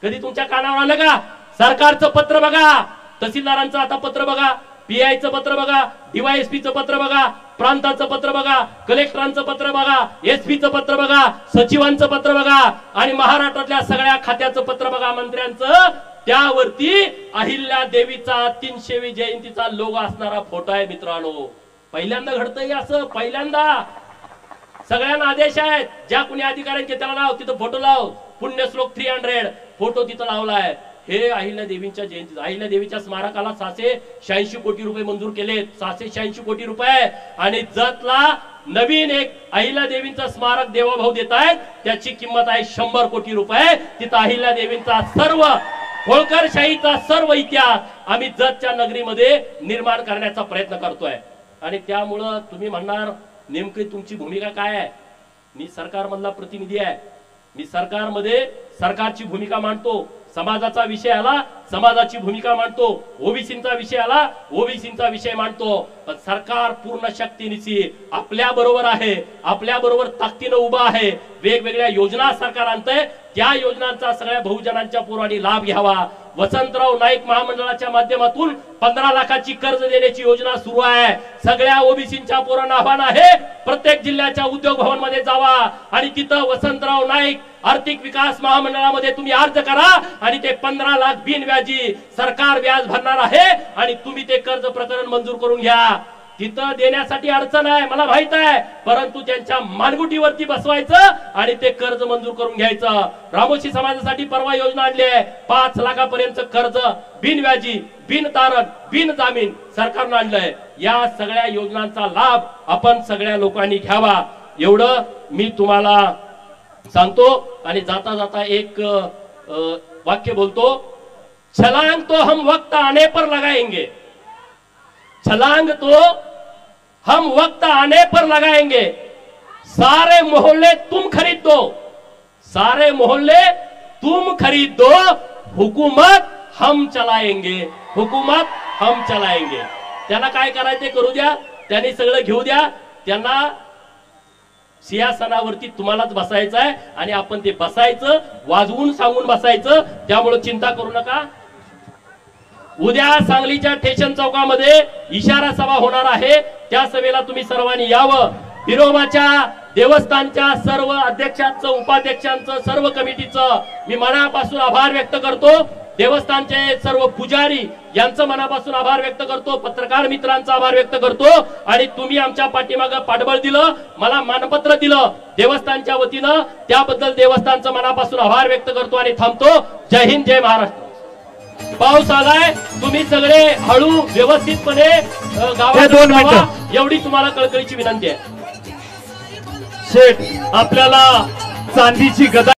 कधी तुमच्या कानावर आलं का? सरकारचं पत्र बघा, तहसीलदारांचं आता पत्र बघा, पीआयचं पत्र बघा, डीवायएसपीचं पत्र बघा, प्रांताचं पत्र बघा, कलेक्टरांचं पत्र बघा, एसपीचं पत्र बघा, सचिवांचं पत्र बघा आणि महाराष्ट्रातल्या सगळ्या खात्याचं पत्र बघा, मंत्र्यांचं. त्यावरती अहिल्या देवीचा 300वी जयंतीचा लोगो असणारा फोटो आहे. मित्रांनो, पहिल्यांदा घडतंय असं, पहिल्यांदा. सगळ्यांना आदेश आहेत, ज्या कुणी अधिकाऱ्यांचे त्याला लाव, तिथं फोटो लाव, पुण्यश्लोक 300 फोटो तिथं लावलाय. हे अहिल्या देवींच्या जयंती, अहिल्या देवीच्या स्मारकाला 686 कोटी रुपये मंजूर केले, 686 कोटी रुपये. आणि जतला नवीन एक अहिल्या देवींचं स्मारक देवाभाऊ देत आहेत, त्याची किंमत आहे 100 कोटी रुपये. तिथं अहिल्या देवींचा सर्व होळकरशाहीचा सर्व इतिहास आम्ही जतच्या नगरीमध्ये निर्माण करण्याचा प्रयत्न करतोय. आणि त्यामुळं तुम्ही म्हणणार नेमकी तुमची भूमिका काय आहे? मी सरकारमधला प्रतिनिधी आहे, मी सरकारमध्ये सरकारची भूमिका मांडतो. समाजाचा विषय आला, समाजाची भूमिका मांडतो. ओबीसींचा विषय आला, ओबीसींचा विषय मांडतो. पण सरकार पूर्ण शक्तीनिशी आपल्या बरोबर आहे, आपल्या बरोबर ताकदीनं उभा आहे. वेगवेगळ्या योजना सरकार आणतंय, त्या योजनांचा सगळ्या बहुजनांच्या पोरांनी लाभ घ्यावा. वसंतराव नाईक महामंडळाच्या माध्यमातून 15 लाखाची कर्ज देण्याची योजना सुरू आहे. सगळ्या ओबीसींच्या पोरांना आव्हान आहे, प्रत्येक जिल्ह्याच्या उद्योग भवन मध्ये जावा आणि तिथं वसंतराव नाईक आर्थिक विकास महामंडळामध्ये तुम्ही अर्ज करा आणि ते 15 लाख बिनव्याजी सरकार व्याज भरणार आहे आणि तुम्ही ते कर्ज प्रकरण मंजूर करून घ्या. तिथं देण्यासाठी अडचण आहे मला माहित आहे, परंतु त्यांच्या मानगुटीवरती बसवायचं आणि ते कर्ज मंजूर करून घ्यायचं. रामोशी समाजासाठी परवा योजना आणली आहे, 5 लाखापर्यंत कर्ज बिनव्याजी, बिन तारण, बिन जामीन सरकारनं आणलंय. या सगळ्या योजनांचा लाभ आपण सगळ्या लोकांनी घ्यावा, एवढं मी तुम्हाला सांगतो. आणि जाता जाता एक वाक्य बोलतो, छलांग तो हम वक्त आने पर लगाएंगे, छलांग तो हम वक्त आने पर लगाएंगे, सारे मोहल्ले तुम खरीद दो, सारे मोहल्ले तुम खरीद दो, हुकूमत हम चलाएंगे, हुकूमत हम चलाएंगे. त्यांना काय करायचे करू द्या, त्यांनी सगळं घेऊ द्या. त्यांना सिंहासनावरती तुम्हालाच बसायचं आहे आणि आपण ते बसायचं, वाजवून सांगून बसायचं. त्यामुळे चिंता करू नका. उद्या सांगलीच्या स्टेशन चौकामध्ये इशारा सभा होणार आहे, त्या सभेला तुम्ही सर्वांनी यावं. विरोबाच्या देवस्थानच्या सर्व अध्यक्षांचं, उपाध्यक्षांचं, सर्व कमिटीचं मी मनापासून आभार व्यक्त करतो। देवस्थानचे सर्व पुजारी यांचं मनापासून आभार व्यक्त करतो। पत्रकार मित्रांचा आभार व्यक्त करतो। आणि तुम्ही आमच्या पाठीमागे पाठबळ दिलं, मला मानपत्र दिलं देवस्थानच्या वतीनं, त्याबद्दल देवस्थानचं मनापासून आभार व्यक्त करतो आणि थांबतो। जय हिंद, जय महाराष्ट्र। पाऊस आलाय, तुम्ही सगळे हळू व्यवस्थितपणे गावात जावा, एवढी तुम्हाला कळकळीची विनंती आहे। शेठ, आपल्याला चांदीची गदा